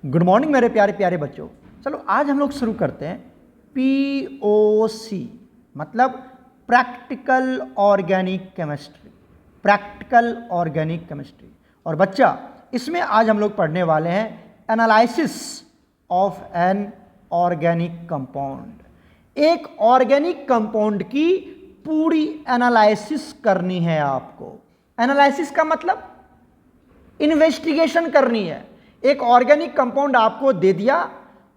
Good morning मेरे प्यारे प्यारे बच्चों। चलो आज हम लोग शुरू करते हैं POC मतलब practical organic chemistry. Practical organic chemistry और बच्चा इसमें आज हम लोग पढ़ने वाले हैं analysis of an organic compound. एक ऑर्गेनिक कंपाउंड की पूरी एनालिसिस करनी है आपको। एनालिसिस का मतलब इन्वेस्टिगेशन करनी है। एक ऑर्गेनिक कंपाउंड आपको दे दिया,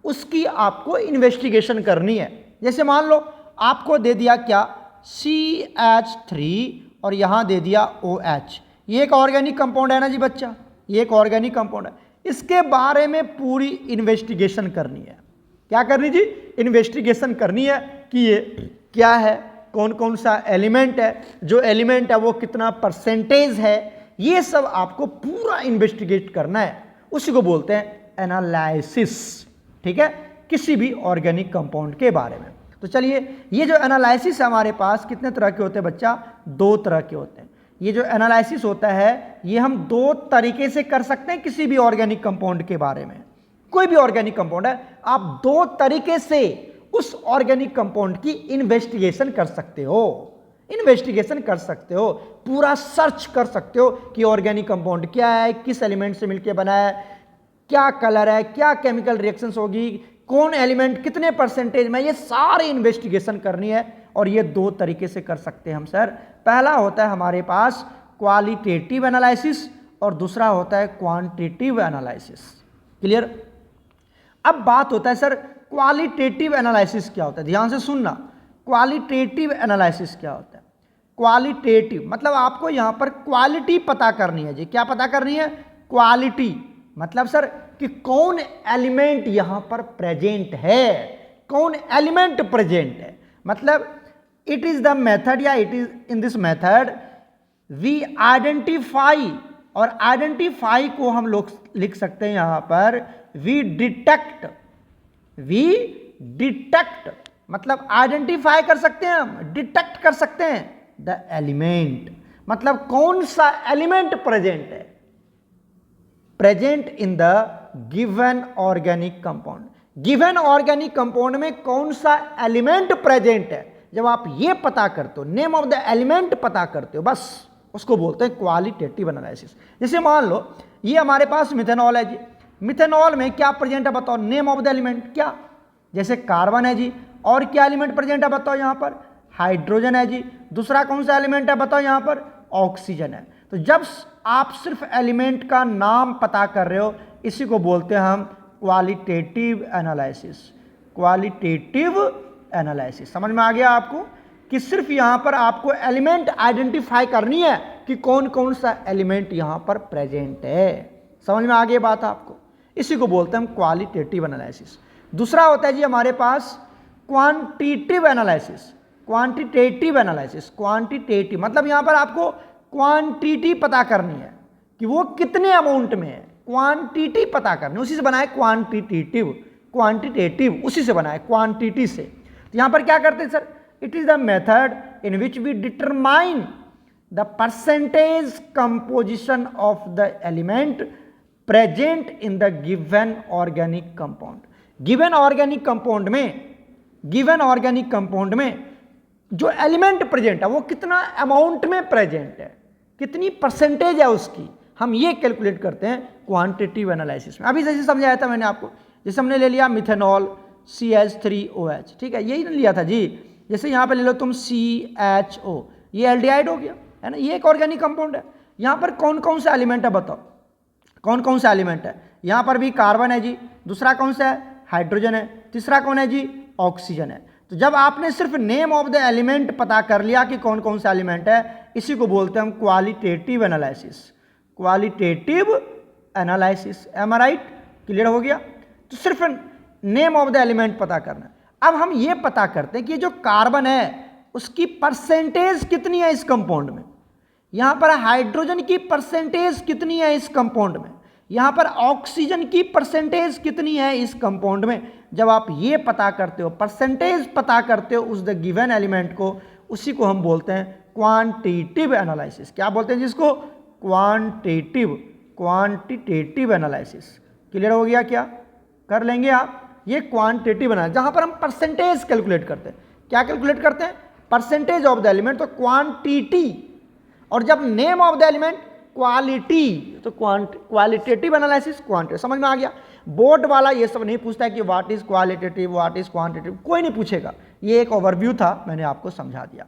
उसकी आपको इन्वेस्टिगेशन करनी है। जैसे मान लो आपको दे दिया क्या, CH3 और यहां दे दिया OH। ये एक ऑर्गेनिक कंपाउंड है ना जी बच्चा, ये एक ऑर्गेनिक कंपाउंड है। इसके बारे में पूरी इन्वेस्टिगेशन करनी है। क्या करनी जी? इन्वेस्टिगेशन करनी है कि ये क्या है, कौन कौन सा एलिमेंट है, जो एलिमेंट है वो कितना परसेंटेज है, ये सब आपको पूरा इन्वेस्टिगेट करना है। उसी को बोलते हैं एनालिसिस। ठीक है, किसी भी ऑर्गेनिक कंपाउंड के बारे में। तो चलिए, ये जो एनालिसिस है हमारे पास कितने तरह के होते हैं बच्चा? 2 तरह के होते हैं। ये जो एनालिसिस होता है ये हम 2 तरीके से कर सकते हैं किसी भी ऑर्गेनिक कंपाउंड के बारे में। कोई भी ऑर्गेनिक कंपाउंड है, आप 2 तरीके से उस ऑर्गेनिक कंपाउंड की इन्वेस्टिगेशन कर सकते हो। इन्वेस्टिगेशन कर सकते हो, पूरा सर्च कर सकते हो कि ऑर्गेनिक कंपाउंड क्या है, किस एलिमेंट से मिलकर बना है, क्या कलर है, क्या केमिकल रिएक्शंस होगी, कौन एलिमेंट कितने परसेंटेज में, ये सारे इन्वेस्टिगेशन करनी है। और ये 2 तरीके से कर सकते हैं हम सर। पहला होता है हमारे पास क्वालिटेटिव एनालिसिस और दूसरा होता है क्वांटिटेटिव एनालिसिस। क्लियर? अब बात होता है सर क्वालिटेटिव एनालिसिस क्या होता है। ध्यान से सुनना, क्वालिटेटिव एनालिसिस क्या होता है। क्वालिटेटिव मतलब आपको यहां पर क्वालिटी पता करनी है जी। क्या पता करनी है? क्वालिटी मतलब सर कि कौन एलिमेंट यहां पर प्रेजेंट है, कौन एलिमेंट प्रेजेंट है। मतलब इट इज द मेथड या it is in this method we identify, और आइडेंटिफाई को हम लोग लिख सकते हैं यहां पर वी डिटेक्ट। वी डिटेक्ट मतलब आइडेंटिफाई कर सकते हैं हम, डिटेक्ट कर सकते हैं द एलिमेंट मतलब कौन सा एलिमेंट प्रेजेंट है, present in the given organic compound. Given organic compound में कौन सा एलिमेंट प्रेजेंट है, जब आप ये पता करते हो, नेम ऑफ द एलिमेंट पता करते हो, बस उसको बोलते हैं क्वालिटेटिव एनालिसिस। जैसे मान लो ये हमारे पास मिथेनॉल है जी। मिथेनॉल में क्या प्रेजेंट है बताओ, नेम ऑफ द एलिमेंट क्या। जैसे कार्बन है जी, और क्या एलिमेंट प्रेजेंट है बताओ, यहां पर हाइड्रोजन है जी। दूसरा कौन सा एलिमेंट है बताओ, यहां पर ऑक्सीजन है। तो जब आप सिर्फ एलिमेंट का नाम पता कर रहे हो, इसी को बोलते हैं हम क्वालिटेटिव एनालिसिस। क्वालिटेटिव एनालिसिस समझ में आ गया आपको कि सिर्फ यहां पर आपको एलिमेंट आइडेंटिफाई करनी है कि कौन कौन सा एलिमेंट यहां पर प्रेजेंट है। समझ में आ गई बात आपको? इसी को बोलते हैं हम क्वालिटेटिव एनालिसिस। दूसरा होता है जी हमारे पास quantitative analysis. Quantitative analysis, quantitative मतलब यहां पर आपको क्वांटिटी पता करनी है कि वो कितने अमाउंट में है। क्वांटिटी पता करनी, उसी से बना है क्वांटिटेटिव। क्वांटिटेटिव उसी से बना है, क्वांटिटी से। तो यहां पर क्या करते हैं sir, it is the method in which we determine the percentage composition of the element present in the given organic compound. Given organic compound में, गिवन ऑर्गेनिक कंपाउंड में जो एलिमेंट प्रेजेंट है वो कितना अमाउंट में प्रेजेंट है, कितनी percentage है उसकी, हम ये कैलकुलेट करते हैं क्वांटिटेटिव एनालिसिस में। अभी जैसे समझाया था मैंने आपको, जैसे हमने ले लिया मिथेनॉल CH3OH, ठीक है, यही लिया था जी। जैसे यहां पे ले लो तुम CHO, ये एल्डिहाइड हो गया है ना, ये एक ऑर्गेनिक कंपाउंड है। यहां पर कौन कौन सा एलिमेंट है बताओ, कौन कौन सा एलिमेंट है। यहां पर भी कार्बन है जी, दूसरा कौन सा है, हाइड्रोजन है, तीसरा कौन है जी, ऑक्सीजन है। तो जब आपने सिर्फ नेम ऑफ द एलिमेंट पता कर लिया कि कौन कौन सा एलिमेंट है, इसी को बोलते हैं हम qualitative analysis. Qualitative analysis, am I right? Clear हो गया? तो सिर्फ नेम ऑफ द एलिमेंट पता करना। अब हम ये पता करते हैं कि जो कार्बन है उसकी परसेंटेज कितनी है इस कंपाउंड में, यहां पर हाइड्रोजन की परसेंटेज कितनी है इस कंपाउंड में, यहां पर ऑक्सीजन की परसेंटेज कितनी है इस कंपाउंड में। जब आप ये पता करते हो, परसेंटेज पता करते हो उस द गिवन एलिमेंट को, उसी को हम बोलते हैं क्वांटिटेटिव एनालिसिस। क्या बोलते हैं जिसको? क्वांटिटेटिव, क्वांटिटेटिव एनालिसिस, क्लियर हो गया क्या? कर लेंगे आप। ये क्वांटिटेटिव बनाए जहां पर हम परसेंटेज कैलकुलेट करते हैं। क्या कैलकुलेट करते हैं? परसेंटेज ऑफ द एलिमेंट, तो क्वांटिटी। और जब name of the element quality, तो क्वालिटेटिव एनालिसिस क्वांटिटी। समझ में आ गया? बोर्ड वाला ये सब नहीं पूछता है कि what is qualitative, what is quantitative, कोई नहीं पूछेगा। ये एक ओवरव्यू था, मैंने आपको समझा दिया।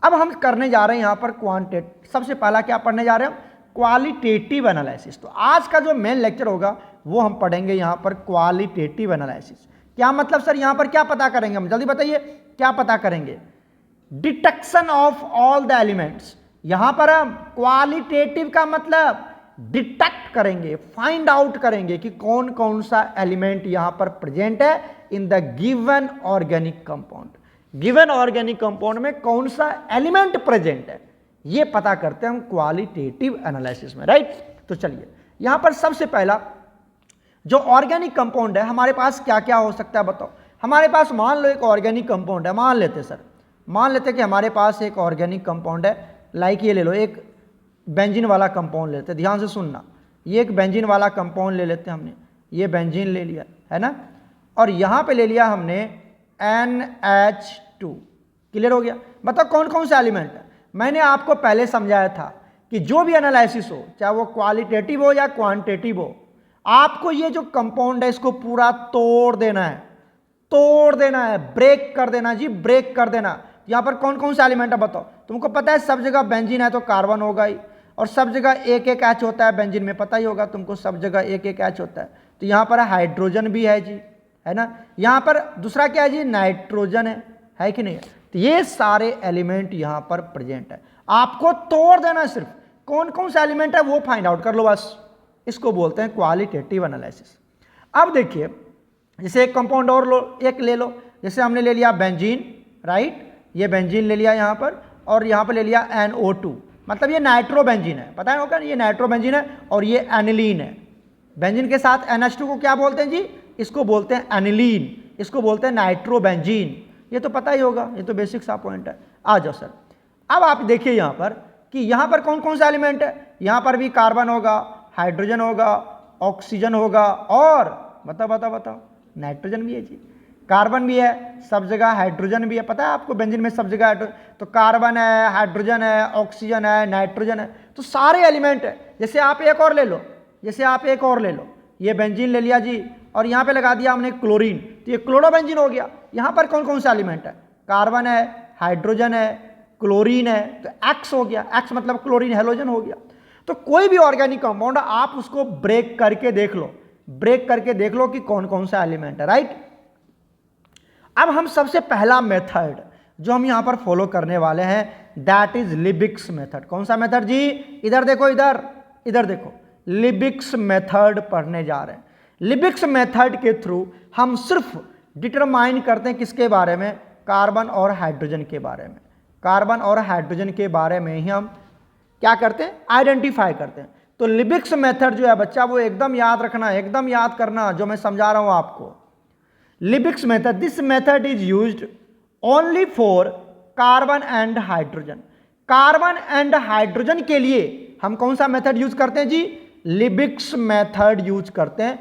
अब हम करने जा रहे हैं यहां पर क्वांटिटेटिव। सबसे पहला क्या पढ़ने जा रहे हैं? Qualitative analysis. तो आज का जो मेन लेक्चर होगा वो हम पढ़ेंगे यहां पर क्वालिटेटिव एनालिसिस। क्या मतलब सर? यहां पर क्या पता करेंगे हम? जल्दी बताइए, क्या पता करेंगे? Detection of all the elements. यहां पर हम क्वालिटेटिव का मतलब डिटेक्ट करेंगे, फाइंड आउट करेंगे कि कौन कौन सा एलिमेंट यहां पर प्रेजेंट है इन the given organic compound. Given organic compound में कौन सा एलिमेंट प्रेजेंट है, ये पता करते हैं हम क्वालिटेटिव एनालिसिस में, राइट? तो चलिए, यहां पर सबसे पहला जो ऑर्गेनिक कंपाउंड है हमारे पास क्या क्या हो सकता है बताओ। हमारे पास मान लो एक ऑर्गेनिक कंपाउंड है, मान लेते सर, मान लेते कि हमारे पास एक ऑर्गेनिक कंपाउंड है, लाइक ये ले लो, एक बेंजीन वाला कंपाउंड लेते, ध्यान से सुनना। ये एक बेंजीन वाला कंपाउंड ले लेते हैं हमने, ये बेंजीन ले लिया है ना, और यहां पे ले लिया हमने NH2। क्लियर हो गया? बताओ कौन कौन सा एलिमेंट है? मैंने आपको पहले समझाया था कि जो भी एनालिसिस हो, चाहे वो क्वालिटेटिव हो या क्वांटिटेटिव हो, आपको ये जो कंपाउंड है इसको पूरा तोड़ देना है, तोड़ देना है, ब्रेक कर देना जी, ब्रेक कर देना। यहां पर कौन कौन सा एलिमेंट है बताओ? तुमको पता है सब जगह बेंजीन है तो कार्बन होगा ही, और सब जगह एक एक H होता है बेंजीन में, पता ही होगा तुमको, सब जगह एक एक H होता है। तो यहां पर हाइड्रोजन भी है जी, है ना। यहां पर दूसरा क्या है जी? नाइट्रोजन है कि नहीं? तो ये सारे एलिमेंट यहां पर प्रेजेंट है, आपको तोड़ देना है, सिर्फ कौन कौन सा एलिमेंट है वो फाइंड आउट कर लो बस। इसको बोलते हैं क्वालिटेटिव एनालिसिस। अब देखिए, जैसे एक कंपाउंड और लो, एक ले लो, जैसे हमने ले लिया बेंजीन, राइट, ये बेंजीन ले लिया यहां पर, और यहां पर ले लिया NO2, मतलब ये नाइट्रोबेंजीन है, पता है होगा, ये नाइट्रोबेंजीन है और ये एनिलीन है। बेंजीन के साथ NH2 को क्या बोलते हैं जी? इसको बोलते हैं एनिलीन, इसको बोलते हैं नाइट्रोबेंजीन। ये तो पता ही होगा, ये तो बेसिक सा पॉइंट है। आ जाओ सर, अब आप देखिए यहां पर कि यहां पर कौन कौन सा एलिमेंट है। यहां पर भी कार्बन होगा, हाइड्रोजन होगा, ऑक्सीजन होगा, और बताओ बताओ बताओ, नाइट्रोजन भी है जी, कार्बन भी है, सब जगह हाइड्रोजन भी है, पता है आपको बेंजीन में सब जगह तो कार्बन है, हाइड्रोजन है, ऑक्सीजन है, नाइट्रोजन है, तो सारे एलिमेंट है। जैसे आप एक और ले लो, जैसे आप एक और ले लो, ये बेंजीन ले लिया जी, और यहाँ पे लगा दिया हमने क्लोरीन, तो ये क्लोरोबेंजीन हो गया। यहाँ पर कौन कौन सा एलिमेंट है? कार्बन है, हाइड्रोजन है, क्लोरीन है, तो X हो गया, X मतलब क्लोरीन हेलोजन हो गया। तो कोई भी ऑर्गेनिक कंपाउंड आप उसको ब्रेक करके देख लो, ब्रेक करके देख लो कि कौन कौन सा एलिमेंट है, राइट। अब हम सबसे पहला मेथड जो हम यहां पर फॉलो करने वाले हैं, दैट इज लिबिक्स मेथड। कौन सा मेथड जी? इधर देखो, इधर इधर देखो, लिबिक्स मेथड पढ़ने जा रहे हैं। लिबिक्स मेथड के थ्रू हम सिर्फ डिटरमाइन करते हैं किसके बारे में? कार्बन और हाइड्रोजन के बारे में। कार्बन और हाइड्रोजन के बारे में ही हम क्या करते हैं? आइडेंटिफाई करते हैं। तो लिबिक्स मेथड जो है बच्चा, वो एकदम याद रखना, एकदम याद करना जो मैं समझा रहा हूं आपको। Liebig's method, this method is used only for carbon and hydrogen. Carbon and hydrogen के लिए हम कौन सा मेथड यूज करते हैं जी? लिबिक्स मेथड यूज करते हैं।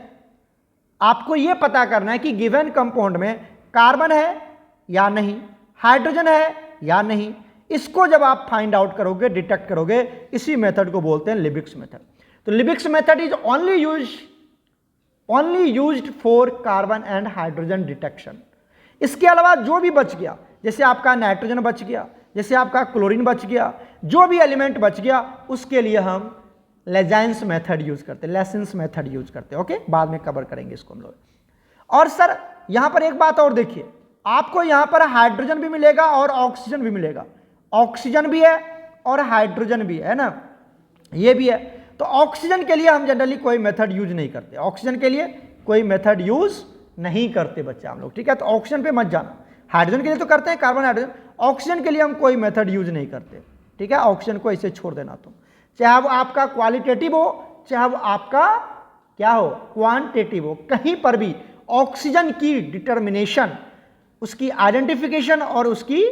आपको यह पता करना है कि गिवन कंपाउंड में कार्बन है या नहीं, हाइड्रोजन है या नहीं। इसको जब आप फाइंड आउट करोगे, डिटेक्ट करोगे, इसी मेथड को बोलते हैं लिबिक्स मेथड। तो Liebig's method is only used for carbon and hydrogen detection. इसके अलावा जो भी बच गया, जैसे आपका नाइट्रोजन बच गया, जैसे आपका क्लोरीन बच गया, जो भी एलिमेंट बच गया, उसके लिए हम लेजाइंस मेथड यूज करते हैं, लेसेंस मेथड यूज करते हैं। ओके, बाद में कवर करेंगे इसको हम लोग। और सर यहां पर एक बात और देखिए, आपको यहां पर हाइड्रोजन भी मिलेगा और ऑक्सीजन भी मिलेगा। ऑक्सीजन भी है और हाइड्रोजन भी है ना, ये भी है। तो ऑक्सीजन के लिए हम जनरली कोई मेथड यूज नहीं करते, ऑक्सीजन के लिए कोई मेथड यूज नहीं करते बच्चे हम लोग, ठीक है। तो ऑक्सीजन पे मत जाना, हाइड्रोजन के लिए तो करते हैं, कार्बन हाइड्रोजन। ऑक्सीजन के लिए हम कोई मेथड यूज नहीं करते, ठीक है। ऑक्सीजन को ऐसे छोड़ देना तुम, चाहे वो आपका क्वालिटेटिव हो, चाहे वो आपका क्या हो, क्वांटिटेटिव हो, कहीं पर भी ऑक्सीजन की डिटर्मिनेशन, उसकी आइडेंटिफिकेशन और उसकी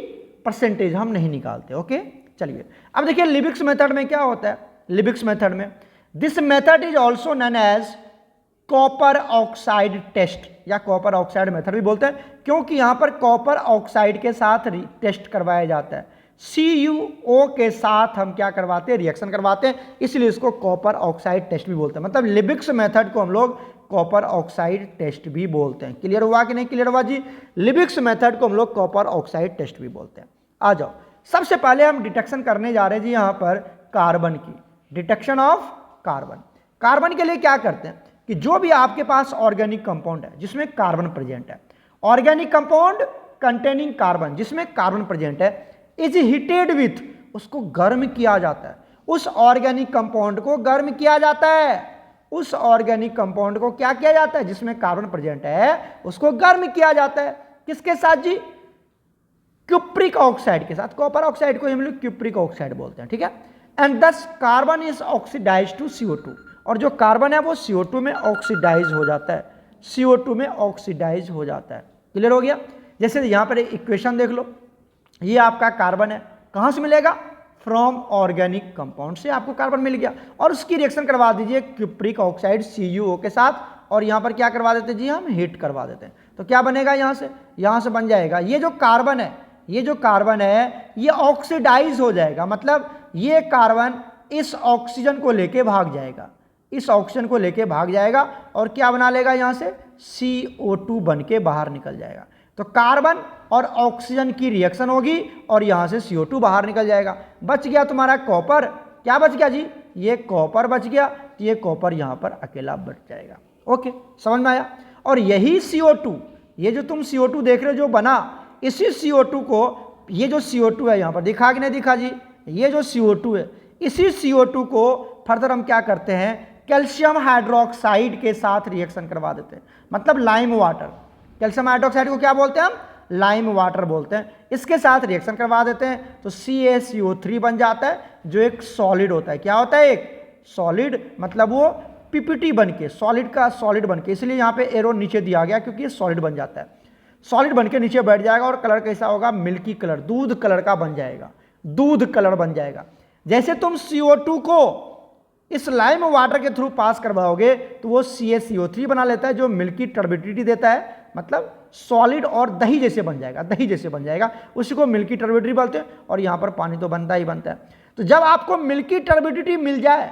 परसेंटेज हम नहीं निकालते। ओके, चलिए अब देखिए लिबिक्स मेथड में क्या होता है। लिबिक्स मेथड में this method is also known as copper oxide test या कॉपर ऑक्साइड मेथड भी बोलते हैं, क्योंकि यहां पर कॉपर ऑक्साइड के साथ टेस्ट करवाया जाता है। CuO के साथ हम क्या करवाते हैं, रिएक्शन करवाते हैं, इसलिए इसको कॉपर ऑक्साइड टेस्ट भी बोलते हैं। मतलब लिबिक्स मेथड को हम लोग कॉपर ऑक्साइड टेस्ट भी बोलते हैं। क्लियर हुआ कि नहीं क्लियर हुआ जी? लिबिक्स मेथड को हम लोग कॉपर ऑक्साइड टेस्ट भी बोलते हैं। आ जाओ, सबसे पहले हम डिटेक्शन करने जा रहे हैं जी यहां पर कार्बन की, डिटेक्शन ऑफ कार्बन। कार्बन के लिए क्या करते हैं कि जो भी आपके पास ऑर्गेनिक कंपाउंड है जिसमें कार्बन प्रेजेंट है, ऑर्गेनिक कंपाउंड कंटेनिंग कार्बन जिसमें कार्बन प्रेजेंट है, इज हीटेड विथ, उसको गर्म किया जाता है। उस ऑर्गेनिक कंपाउंड को गर्म किया जाता है, उस ऑर्गेनिक कंपाउंड को क्या किया जाता है जिसमें कार्बन प्रेजेंट है, उसको गर्म किया जाता है। किसके साथ जी? क्यूप्रिक ऑक्साइड के साथ। कॉपर ऑक्साइड को हम लोग क्यूप्रिक ऑक्साइड बोलते हैं, ठीक है। एंड दस carbon is oxidise to CO2, और जो कार्बन है वो CO2 में ऑक्सीडाइज हो जाता है, CO2 में ऑक्सीडाइज हो जाता है। क्लियर हो गया? जैसे यहां पर एक इक्वेशन देख लो, ये आपका कार्बन है, कहां से मिलेगा? फ्रॉम ऑर्गेनिक कंपाउंड से आपको कार्बन मिल गया, और उसकी रिएक्शन करवा दीजिए क्यूप्रिक ऑक्साइड CuO के साथ, और यहां पर क्या करवा देते जी, हम हीट करवा देते हैं। तो क्या बनेगा यहां से बन जाएगा, ये जो कार्बन है, ये जो कार्बन है ये ऑक्सीडाइज हो जाएगा। मतलब ये कार्बन इस ऑक्सीजन को लेके भाग जाएगा, इस ऑक्सीजन को लेके भाग जाएगा, और क्या बना लेगा यहां से? CO2 बन के बाहर निकल जाएगा। तो कार्बन और ऑक्सीजन की रिएक्शन होगी और यहां से CO2 बाहर निकल जाएगा। बच गया तुम्हारा कॉपर। क्या बच गया जी? ये कॉपर बच गया, तो ये कॉपर यहां पर अकेला बच जाएगा। ओके, समझ में आया? और यही CO2, ये जो तुम CO2 देख रहे हो जो बना, इसी CO2 को, ये जो CO2 है यहां पर दिखा कि नहीं दिखा जी? ये जो CO2 है, इसी CO2 को फर्दर हम क्या करते हैं, कैल्शियम हाइड्रोक्साइड के साथ रिएक्शन करवा देते हैं। मतलब लाइम वाटर, कैल्शियम हाइड्रोक्साइड को क्या बोलते हैं हम? लाइम वाटर बोलते हैं। इसके साथ रिएक्शन करवा देते हैं तो CaCO3 बन जाता है, जो एक सॉलिड होता है। क्या होता है? एक सॉलिड, मतलब वो PPT बन के, सॉलिड का सॉलिड बन के, इसलिए यहाँ पे एरो नीचे दिया गया क्योंकि ये सॉलिड बन जाता है। सॉलिड बन के नीचे बैठ जाएगा और कलर कैसा होगा? मिल्की कलर, दूध कलर का बन जाएगा, दूध कलर बन जाएगा। जैसे तुम CO2 को इस लाइम वाटर के थ्रू पास करवाओगे तो वो CaCO3 बना लेता है, जो मिल्की टर्बिडिटी देता है, मतलब सॉलिड और दही जैसे बन जाएगा, दही जैसे बन जाएगा, उसी को मिल्की टर्बिडिटी बोलते हैं। और यहाँ पर पानी तो बनता ही बनता है। तो जब आपको मिल्की टर्बिडिटी मिल जाए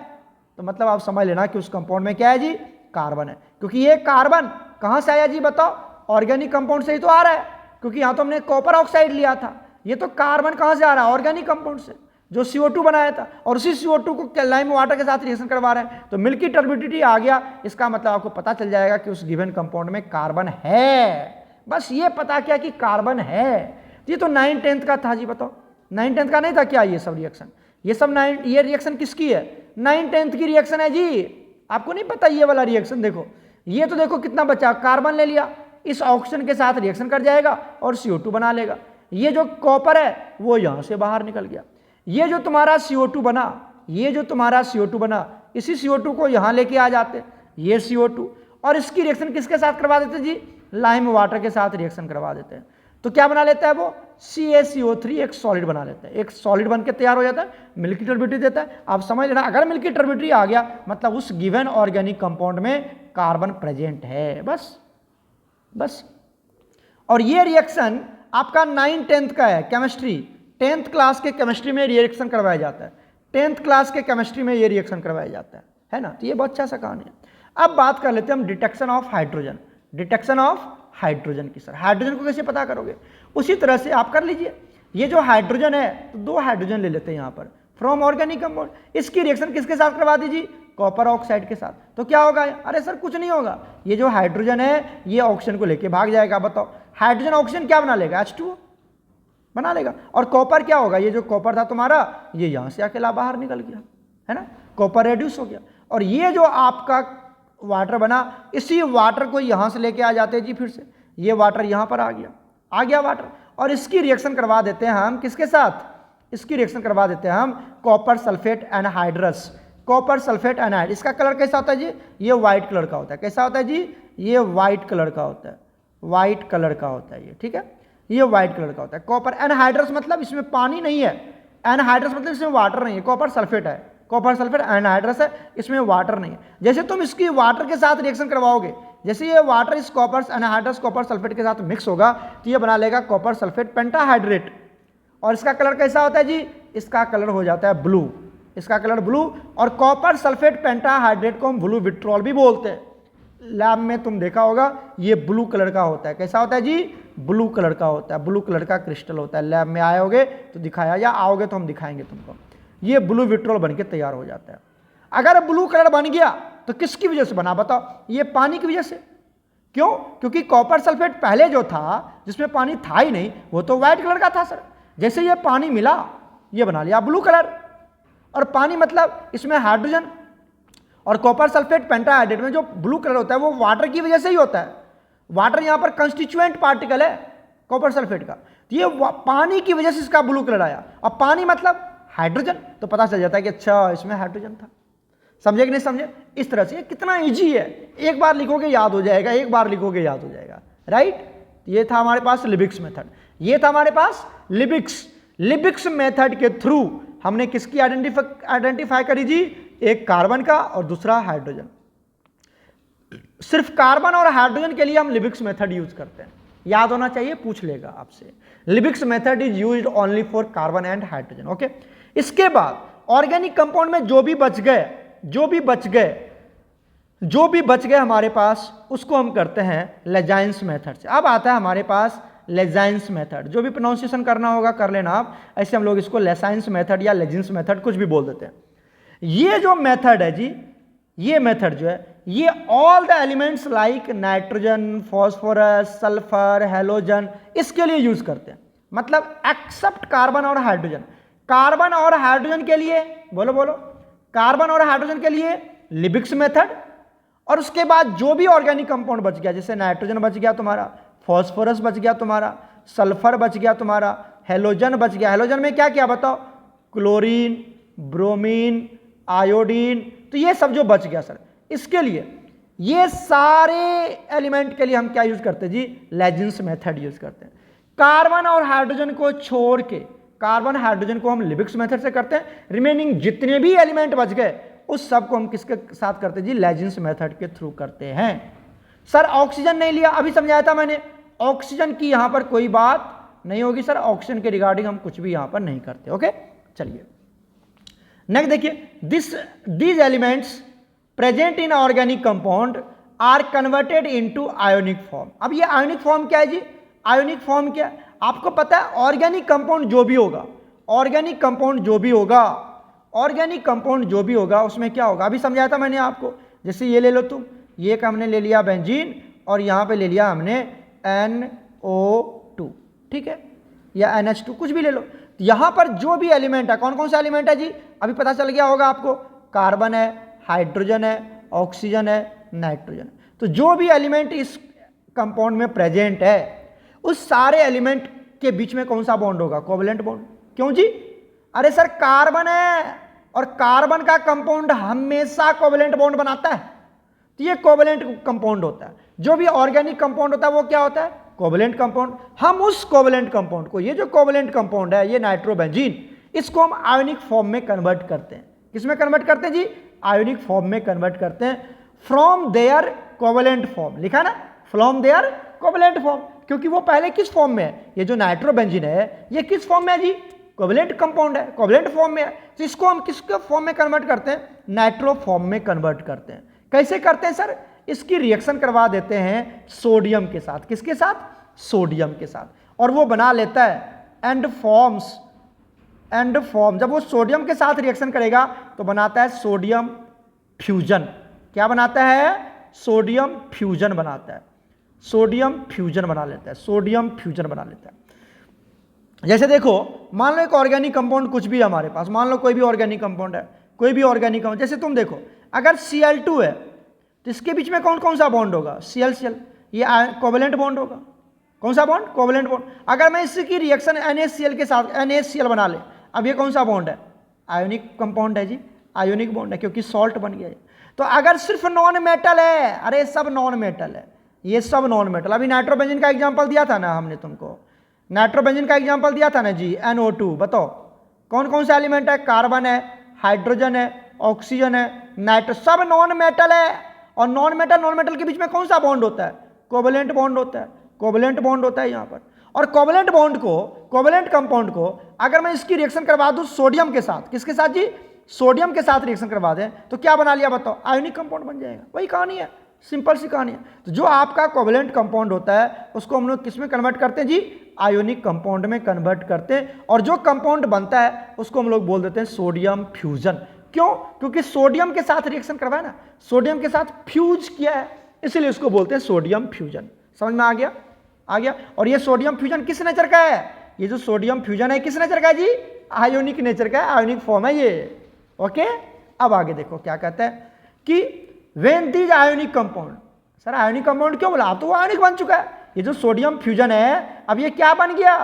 तो मतलब आप समझ लेना कि उस कंपाउंड में क्या है जी? कार्बन है। क्योंकि ये कार्बन कहाँ से आया जी बताओ? ऑर्गेनिक कंपाउंड से ही तो आ रहा है, क्योंकि यहाँ तो हमने कॉपर ऑक्साइड लिया था। ये तो कार्बन कहाँ से आ रहा है? ऑर्गेनिक कंपाउंड से, जो CO2 बनाया था, और उसी CO2 को लाइम वाटर के साथ रिएक्शन करवा रहे हैं, तो मिल्की टर्बिडिटी आ गया। इसका मतलब आपको पता चल जाएगा कि उस गिवन कंपाउंड में कार्बन है। बस ये पता क्या कि कार्बन है। ये तो 9/10 का था जी, बताओ 9/10 का नहीं था क्या ये सब रिएक्शन? ये सब ये रिएक्शन किसकी है? 9/10 की रिएक्शन है जी। आपको नहीं पता ये वाला रिएक्शन? देखो ये तो देखो कितना बचा, कार्बन ले लिया, इस ऑक्सीजन के साथ रिएक्शन कर जाएगा और CO2 बना लेगा। ये जो कॉपर है वो यहां से बाहर निकल गया। ये जो तुम्हारा CO2 बना, ये जो तुम्हारा CO2 बना, इसी CO2 को यहां लेके आ जाते, ये CO2, और इसकी रिएक्शन किसके साथ करवा देते जी? लाइम वाटर के साथ रिएक्शन करवा देते हैं। तो क्या बना लेता है वो? CaCO3 एक सॉलिड बना लेता है, एक सॉलिड बन के तैयार हो जाता है, मिल्की टर्बिडिटी देता है। आप समझ लेना, अगर मिल्की टर्बिडिटी आ गया मतलब उस गिवन ऑर्गेनिक कंपाउंड में कार्बन प्रेजेंट है। बस। और ये रिएक्शन आपका 9/10 का है, केमिस्ट्री 10th क्लास के केमिस्ट्री में रिएक्शन करवाया जाता है। 10th क्लास के केमिस्ट्री में ये रिएक्शन करवाया जाता है ना? तो ये बहुत अच्छा सा कहानी है। अब बात कर लेते हैं हम detection of hydrogen, detection of hydrogen की। सर हाइड्रोजन को कैसे पता करोगे? उसी तरह से आप कर लीजिए। ये जो हाइड्रोजन है, तो 2 हाइड्रोजन ले लेते हैं यहाँ पर फ्रॉम ऑर्गेनिक कंपाउंड। इसकी रिएक्शन किसके साथ करवा दीजिए? कॉपर ऑक्साइड के साथ। तो क्या होगा? अरे सर कुछ नहीं होगा, ये जो हाइड्रोजन है ये ऑक्सीजन को लेके भाग जाएगा। बताओ हाइड्रोजन ऑक्सीजन क्या बना लेगा? H2O बना लेगा। और कॉपर क्या होगा? ये जो कॉपर था तुम्हारा, ये यहां से अकेला बाहर निकल गया, है ना? कॉपर रेड्यूस हो गया। और ये जो आपका वाटर बना, इसी वाटर को यहां से लेके आ जाते हैं जी, फिर से ये वाटर यहां पर आ गया वाटर, और इसकी रिएक्शन करवा देते हैं हम किसके साथ? इसकी रिएक्शन करवा देते हैं हम copper sulphate anhydrous, copper sulphate anhydrous. इसका कलर कैसा होता है जी? ये व्हाइट कलर का होता है। कैसा होता है जी? ये व्हाइट कलर का होता है, व्हाइट कलर का होता है ये, ठीक है? ये व्हाइट कलर का होता है। कॉपर एनहाइड्रस मतलब इसमें पानी नहीं है, एनहाइड्रस मतलब इसमें वाटर नहीं है, कॉपर सल्फेट है, कॉपर सल्फेट एनहाइड्रस है, इसमें वाटर नहीं है। जैसे तुम इसकी वाटर के साथ रिएक्शन करवाओगे, जैसे ये वाटर इस कॉपर एनहाइड्रस कॉपर सल्फेट के साथ मिक्स होगा तो ये बना लेगा कॉपर सल्फेट पेंटाहाइड्रेट। और इसका कलर कैसा होता है जी, इसका कलर हो जाता है ब्लू, इसका कलर ब्लू। और कॉपर सल्फेट पेंटाहाइड्रेट को हम ब्लू विट्रॉल भी बोलते हैं। लैब में तुम देखा होगा ये ब्लू कलर का होता है। कैसा होता है जी, ब्लू कलर का होता है, ब्लू कलर का क्रिस्टल होता है। लैब में आए होगे तो दिखाया, या आओगे तो हम दिखाएंगे तुमको। ये ब्लू विट्रॉल बन के तैयार हो जाता है। अगर ब्लू कलर बन गया तो किसकी वजह से बना बताओ, ये पानी की वजह से। क्यों, क्योंकि कॉपर सल्फेट पहले जो था जिसमें पानी था ही नहीं, वो तो व्हाइट कलर का था सर। जैसे ये पानी मिला ये बना लिया ब्लू कलर। और पानी मतलब इसमें हाइड्रोजन, और कॉपर सल्फेट पेंटाहाइड्रेट में जो ब्लू कलर होता है वो वाटर की वजह से ही होता है। वाटर यहां पर कंस्टिट्यूएंट पार्टिकल है कॉपर सल्फेट का, तो ये पानी की वजह से इसका ब्लू कलर आया। और पानी मतलब हाइड्रोजन, तो पता चल जाता है कि अच्छा इसमें हाइड्रोजन था। समझे कि नहीं समझे? इस तरह से कितना इजी है, एक बार लिखोगे याद हो जाएगा, एक बार लिखोगे याद हो जाएगा, राइट। ये था हमारे पास लिबिक्स मेथड, ये था हमारे पास लिबिक्स मेथड के थ्रू हमने किसकी आइडेंटिफाई करी जी, एक कार्बन का और दूसरा हाइड्रोजन। सिर्फ कार्बन और हाइड्रोजन के लिए हम लिबिक्स मेथड यूज करते हैं, याद होना चाहिए, पूछ लेगा आपसे। Liebig's method is used only for carbon and hydrogen, okay. इसके बाद ऑर्गेनिक कंपाउंड में जो भी बच गए हमारे पास, उसको हम करते हैं लेजाइंस मेथड से। अब आता है हमारे पास लेजाइंस मेथड, जो भी प्रोनाउंसिएशन करना होगा कर लेना आप, ऐसे हम लोग इसको लेसाइंस मेथड या लेजिंस मेथड कुछ भी बोल देते हैं। ये जो मेथड है जी, ये मेथड जो है, ये all the elements like nitrogen, phosphorus, sulphur, halogen, इसके लिए यूज करते हैं। मतलब एक्सेप्ट कार्बन और हाइड्रोजन। कार्बन और हाइड्रोजन के लिए बोलो कार्बन और हाइड्रोजन के लिए लिबिक्स मेथड, और उसके बाद जो भी ऑर्गेनिक कंपाउंड बच गया, जैसे नाइट्रोजन बच गया तुम्हारा, फॉस्फोरस बच गया तुम्हारा, सल्फर बच गया तुम्हारा, हेलोजन बच गया। हेलोजन में क्या क्या बताओ, क्लोरीन, ब्रोमीन, आयोडीन, तो ये सब जो बच गया सर, इसके लिए ये सारे एलिमेंट के लिए हम क्या यूज करते हैं जी, लेजिंस मेथड यूज करते हैं। कार्बन और हाइड्रोजन को छोड़ के, कार्बन हाइड्रोजन को हम लिबिक्स मेथड से करते हैं। रिमेनिंग जितने भी एलिमेंट बच गए उस सब को हम किसके साथ करते हैं जी, लेजिंस मेथड के थ्रू करते हैं। सर ऑक्सीजन नहीं लिया, अभी समझाया था मैंने, ऑक्सीजन की यहां पर कोई बात नहीं होगी सर, ऑक्सीजन के रिगार्डिंग हम कुछ भी यहां पर नहीं करते, ओके। चलिए नेक्स्ट देखिए, these elements present in organic compound are converted into ionic form. अब ये आयोनिक फॉर्म क्या है जी, आयोनिक फॉर्म क्या है आपको पता है? ऑर्गेनिक कंपाउंड जो भी होगा, ऑर्गेनिक कंपाउंड जो भी होगा उसमें क्या होगा, अभी समझाया था मैंने आपको। जैसे ये ले लो तुम, ये का हमने ले लिया बेंजीन और यहां पे ले लिया हमने NO2, ठीक है, या NH2, कुछ भी ले लो। यहां पर जो भी एलिमेंट है, कौन कौन सा एलिमेंट है जी, अभी पता चल गया होगा आपको, कार्बन है, हाइड्रोजन है, ऑक्सीजन है, नाइट्रोजन। तो जो भी एलिमेंट इस कंपाउंड में प्रेजेंट है उस सारे एलिमेंट के बीच में कौन सा बॉन्ड होगा, कोवलेंट बॉन्ड। क्यों जी, अरे सर कार्बन है और कार्बन का कंपाउंड हमेशा कोवलेंट बॉन्ड बनाता है, तो ये कोवलेंट कंपाउंड होता है। जो भी ऑर्गेनिक कंपाउंड होता है वो क्या होता है, कोवलेंट कंपाउंड। हम उस कोवलेंट कंपाउंड को, ये जो कोवलेंट कंपाउंड है, ये नाइट्रोबेंजीन, इसको हम आयोनिक फॉर्म में कन्वर्ट करते हैं। किसमें कन्वर्ट करते हैं जी, आयोनिक फॉर्म में कन्वर्ट करते हैं। फ्रॉम देयर कोवलेंट फॉर्म, लिखा ना, फ्रॉम देयर कोवलेंट फॉर्म, क्योंकि वो पहले किस फॉर्म में है, ये जो नाइट्रोबेंजीन है ये किस फॉर्म में है जी, कोवलेंट कंपाउंड है, कोवलेंट फॉर्म में है। तो इसको हम किसके फॉर्म में कन्वर्ट करते हैं, नाइट्रो फॉर्म में कन्वर्ट करते हैं। कैसे करते हैं सर, इसकी रिएक्शन करवा देते हैं सोडियम के साथ। किसके साथ, सोडियम के साथ, और वो बना लेता है एंड फॉर्म। जब वो सोडियम के साथ रिएक्शन करेगा तो बनाता है सोडियम फ्यूजन। क्या बनाता है, सोडियम फ्यूजन बनाता है, सोडियम फ्यूजन बना लेता है, सोडियम फ्यूजन बना लेता है। जैसे देखो, मान लो एक ऑर्गेनिक कंपाउंड कुछ भी है हमारे पास, मान लो कोई भी ऑर्गेनिक कंपाउंड है, कोई भी ऑर्गेनिक कंपाउंड, जैसे तुम देखो अगर Cl2 है तो इसके बीच में कौन कौन सा बॉन्ड होगा, Cl, ये कोवलेंट बॉन्ड होगा। कौन सा बॉन्ड, कोवलेंट बॉन्ड। अगर मैं इसकी रिएक्शन NaCl के साथ NaCl बना ले, अब ये कौन सा बॉन्ड है, आयोनिक कंपाउंड है जी, आयोनिक बॉन्ड है, क्योंकि सॉल्ट बन गया है। तो अगर सिर्फ नॉन मेटल है, अरे सब नॉन मेटल है, ये सब नॉन मेटल। अभी नाइट्रोबेंजीन का एग्जांपल दिया था ना हमने तुमको, नाइट्रोबेंजीन का एग्जांपल दिया था ना जी, NO2। बताओ कौन कौन सा एलिमेंट है, कार्बन है, हाइड्रोजन है, ऑक्सीजन है, नाइट्रो, सब नॉन मेटल है। और नॉन मेटल के बीच में कौन सा बॉन्ड होता है? कोवेलेंट बॉन्ड होता है, कोवेलेंट बॉन्ड होता है यहाँ पर। और कोवेलेंट बॉन्ड को, कोवेलेंट कंपाउंड को अगर मैं इसकी रिएक्शन करवा दूं सोडियम के साथ, किसके साथ जी? सोडियम के साथ रिएक्शन करवा दें तो क्या बना लिया बताओ? आयोनिक कंपाउंड बन जाएगा। वही कहानी है, सिंपल सी कहानी है। तो जो आपका कोवेलेंट कंपाउंड होता है उसको हम लोग किस में कन्वर्ट करते हैं जी? आयोनिक कंपाउंड में कन्वर्ट करते हैं। और जो कंपाउंड बनता है उसको हम लोग बोल देते हैं सोडियम फ्यूजन। क्यों? क्योंकि सोडियम के साथ रिएक्शन करवाया ना, सोडियम के साथ फ्यूज किया है, इसलिए उसको बोलते हैं सोडियम फ्यूजन। समझ में आ गया? आ गया। और ये सोडियम फ्यूजन किस नेचर का है? ये जो सोडियम फ्यूजन है किस नेचर का है जी? आयोनिक नेचर का है, आयोनिक फॉर्म है ये। ओके, अब आगे देखो क्या कहते हैं कि when these ionic compound, sir ionic compound क्यों बोला? अब तो वो आयोनिक बन चुका है। ये जो सोडियम फ्यूजन है अब ये क्या बन गया?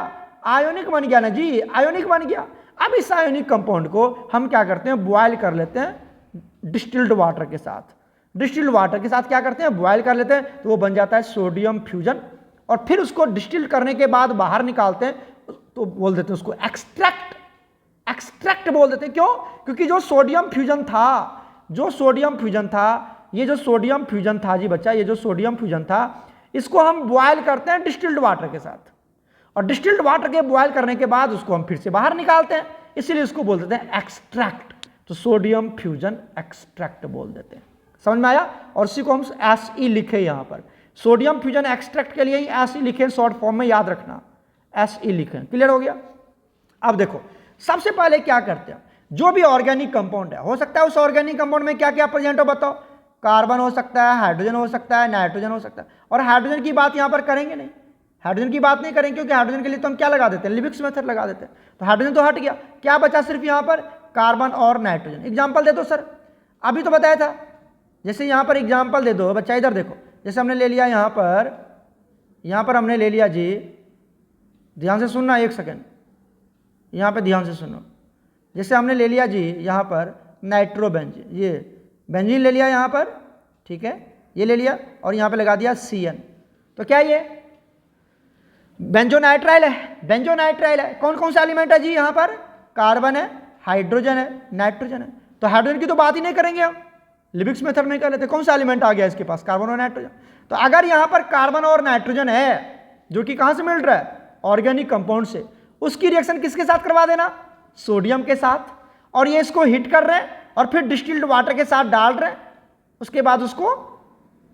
आयोनिक बन गया ना जी, आयोनिक बन गया। अब इस आयोनिक कंपाउंड को हम क्या करते हैं? बॉयल कर लेते हैं डिस्टिल्ड वाटर के साथ। डिस्टिल्ड वाटर के साथ क्या करते हैं? बॉयल कर लेते हैं, तो वो बन जाता है सोडियम फ्यूजन। और फिर उसको डिस्टिल करने के बाद बाहर निकालते हैं तो बोल देते हैं उसको एक्सट्रैक्ट। एक्सट्रैक्ट बोल देते हैं। क्यों? क्योंकि जो सोडियम फ्यूजन था, जो सोडियम फ्यूजन था, ये जो सोडियम फ्यूजन था जी बच्चा, ये जो सोडियम फ्यूजन था इसको हम बॉयल करते हैं डिस्टिल्ड वाटर के साथ। और डिस्टिल्ड वाटर के बॉयल करने के बाद उसको हम फिर से बाहर निकालते हैं, इसीलिए इसको बोल देते हैं एक्सट्रैक्ट। तो सोडियम फ्यूजन एक्सट्रैक्ट बोल देते हैं। समझ में आया? और इसी को हम SE लिखे यहां पर, सोडियम फ्यूजन एक्सट्रैक्ट के लिए ही SE लिखे, शॉर्ट फॉर्म में याद रखना, SE लिखे। क्लियर हो गया? अब देखो सबसे पहले क्या करते हैं, जो भी ऑर्गेनिक कंपाउंड है, हो सकता है उस ऑर्गेनिक कंपाउंड में क्या क्या प्रेजेंट हो बताओ? कार्बन हो सकता है, हाइड्रोजन हो सकता है, नाइट्रोजन हो सकता है। और हाइड्रोजन की बात यहां पर करेंगे नहीं, हाइड्रोजन की बात नहीं करेंगे, क्योंकि हाइड्रोजन के लिए तो हम क्या लगा देते हैं? लिबिक्स मेथड लगा देते हैं। तो हाइड्रोजन तो हट गया, क्या बचा सिर्फ यहां पर? कार्बन और नाइट्रोजन। एग्जाम्पल दे दो सर, अभी तो बताया था। जैसे यहां पर एग्जाम्पल दे दो बच्चा, इधर देखो, जैसे हमने ले लिया यहां पर हमने ले लिया जी, ध्यान से सुनना, एक सेकेंड यहां पे ध्यान से सुनो। जैसे हमने ले लिया जी यहां पर नाइट्रोबेंजीन, ये बेंजीन ले लिया यहां पर, ठीक है, ये ले लिया और यहां पे लगा दिया CN। तो क्या ये बेंजोनाइट्राइल है? बेंजोनाइट्राइल है। कौन कौन सा एलिमेंट है जी यहां पर? कार्बन है, हाइड्रोजन है, नाइट्रोजन है। तो हाइड्रोजन की तो बात ही नहीं करेंगे हम, लिबिक्स मेथड में कर लेते। कौन सा एलिमेंट आ गया इसके पास? कार्बन और नाइट्रोजन। तो अगर यहां पर कार्बन और नाइट्रोजन है, जो कि कहां से मिल रहा है? ऑर्गेनिक कंपाउंड से, उसकी रिएक्शन किसके साथ करवा देना? सोडियम के साथ। और ये इसको हिट कर रहे हैं और फिर डिस्टिल्ड वाटर के साथ डाल रहे हैं, उसके बाद उसको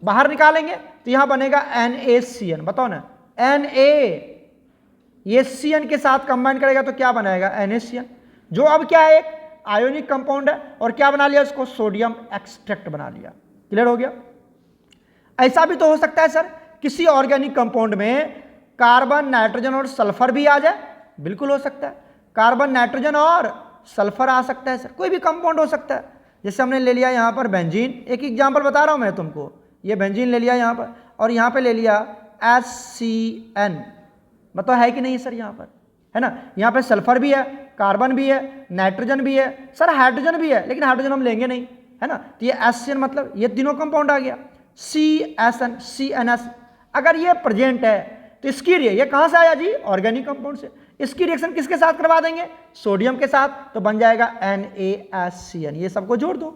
बाहर निकालेंगे तो यहां बनेगा NaCN। बताओ ना, Na ये CN के साथ कंबाइन करेगा तो क्या बनाएगा? NaCN, जो अब क्या है? एक आयोनिक कंपाउंड है। और क्या बना लिया उसको? सोडियम एक्सट्रैक्ट बना लिया। क्लियर हो गया? ऐसा भी तो हो सकता है सर, किसी ऑर्गेनिक कंपाउंड में कार्बन, नाइट्रोजन और सल्फर भी आ जाए। बिल्कुल हो सकता है, कार्बन, नाइट्रोजन और सल्फर आ सकता है सर, कोई भी कंपाउंड हो सकता है। जैसे हमने ले लिया यहां पर बेंजीन, एक एग्जांपल बता रहा हूं मैं तुमको, ये बेंजीन ले लिया यहां पर और यहां पे ले लिया HCN। बताओ है कि नहीं सर? यहां पर है ना, यहां पे सल्फर भी है, कार्बन भी है, नाइट्रोजन भी है, सर हाइड्रोजन भी है, लेकिन हाइड्रोजन हम लेंगे नहीं, है ना। तो ये HCN मतलब ये तीनों कंपाउंड आ गया। CSN, CNS अगर ये प्रेजेंट है तो इसकी ये कहां से आया जी? ऑर्गेनिक कंपाउंड से। इसकी रिएक्शन किसके साथ करवा देंगे? सोडियम के साथ, तो बन जाएगा NaCN। ये सबको जोड़ दो,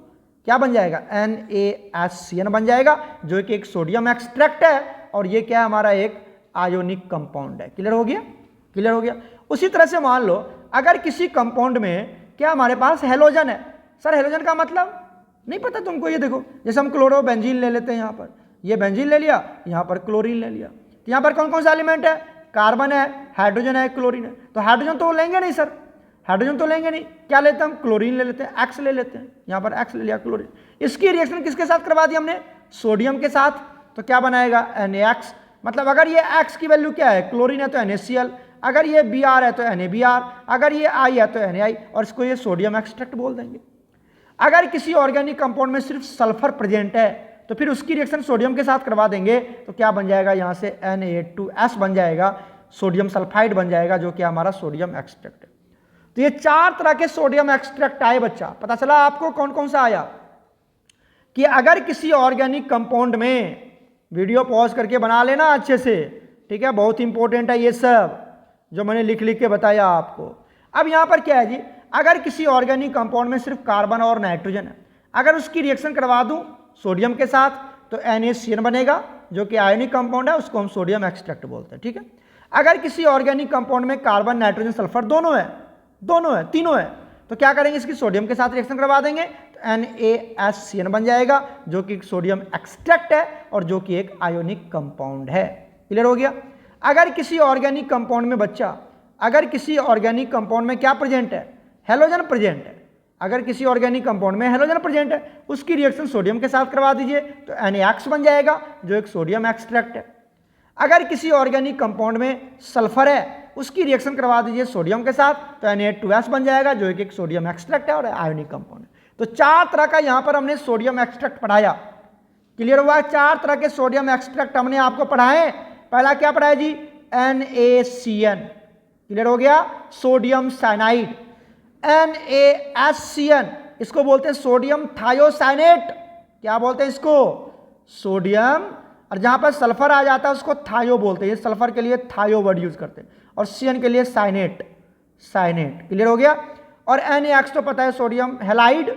क्या बन जाएगा? NaCN बन जाएगा, जो कि एक सोडियम एक्सट्रैक्ट है और ये क्या है? हमारा एक आयोनिक कंपाउंड है। क्लियर हो गया? क्लियर हो गया? उसी तरह से मान लो अगर किसी कंपाउंड में क्या हमारे पास हेलोजन है। सर हेलोजन का मतलब नहीं पता तुमको? ये देखो, जैसे हम क्लोरोबेंजीन ले लेते हैं, यहां पर ये बेंजीन ले लिया, यहां पर क्लोरीन ले लिया। तो यहां पर कौन कौन सा एलिमेंट है? कार्बन है, हाइड्रोजन है, क्लोरीन है। तो हाइड्रोजन तो लेंगे नहीं सर, हाइड्रोजन तो लेंगे नहीं, क्या लेते हैं हम? क्लोरीन ले लेते हैं, X ले लेते हैं, यहां पर X ले लिया, क्लोरीन। इसकी रिएक्शन किसके साथ करवा दी हमने? सोडियम के साथ। तो क्या बनाएगा? NaX। मतलब अगर ये X की वैल्यू क्या है? क्लोरीन है तो NaCl, अगर ये Br है तो NaBr, अगर ये I है तो NaI, और इसको ये सोडियम एक्सट्रैक्ट बोल देंगे। अगर किसी ऑर्गेनिक कंपाउंड में सिर्फ सल्फर प्रेजेंट है तो फिर उसकी रिएक्शन सोडियम के साथ करवा देंगे तो क्या बन जाएगा? यहां से Na2S बन जाएगा, सोडियम सल्फाइड बन जाएगा, जो कि हमारा सोडियम एक्सट्रैक्ट है। तो ये 4 तरह के सोडियम एक्सट्रैक्ट आए बच्चा। पता चला आपको कौन कौन सा आया? कि अगर किसी ऑर्गेनिक कंपाउंड में, वीडियो पॉज करके बना लेना अच्छे से, ठीक है, बहुत इंपॉर्टेंट है ये सब जो मैंने लिख लिख के बताया आपको। अब यहां पर क्या है जी? अगर किसी ऑर्गेनिक कंपाउंड में सिर्फ कार्बन और नाइट्रोजन है, अगर उसकी रिएक्शन करवा दूं सोडियम के साथ तो NaCN बनेगा, जो कि आयोनिक कंपाउंड है, उसको हम सोडियम एक्सट्रैक्ट बोलते हैं। ठीक है, अगर किसी ऑर्गेनिक कंपाउंड में कार्बन नाइट्रोजन सल्फर दोनों है, तीनों है, तो क्या करेंगे, इसकी सोडियम के साथ रिएक्शन करवा देंगे तो NaCN बन जाएगा, जो कि सोडियम एक्सट्रैक्ट है और जो कि एक आयोनिक कंपाउंड है। क्लियर हो गया। अगर किसी ऑर्गेनिक कंपाउंड में बच्चा, अगर किसी ऑर्गेनिक कंपाउंड में क्या प्रेजेंट है, हेलोजन प्रेजेंट है, अगर किसी ऑर्गेनिक कंपाउंड में हेलोजन प्रेजेंट है, उसकी रिएक्शन सोडियम के साथ करवा दीजिए तो NaX बन जाएगा, जो एक सोडियम एक्सट्रैक्ट है। अगर किसी ऑर्गेनिक कंपाउंड में सल्फर है, उसकी रिएक्शन करवा दीजिए सोडियम के साथ तो Na2S बन जाएगा, जो एक सोडियम एक्सट्रैक्ट है और आयोनिक कंपाउंड है। तो 4 तरह का यहां पर हमने सोडियम एक्सट्रैक्ट पढ़ाया। क्लियर हुआ। 4 तरह के सोडियम एक्सट्रैक्ट हमने आपको पढ़ाए। पहला क्या पढ़ाया जी, NaCN। क्लियर हो गया, सोडियम साइनाइड। NaSCN, इसको बोलते हैं सोडियम थायोसाइनेट। क्या बोलते हैं इसको, सोडियम, और जहां पर सल्फर आ जाता है उसको थायो बोलते हैं। ये सल्फर के लिए थायो वर्ड यूज करते हैं और CN के लिए साइनेट। क्लियर हो गया। और NaX तो पता है सोडियम हैलाइड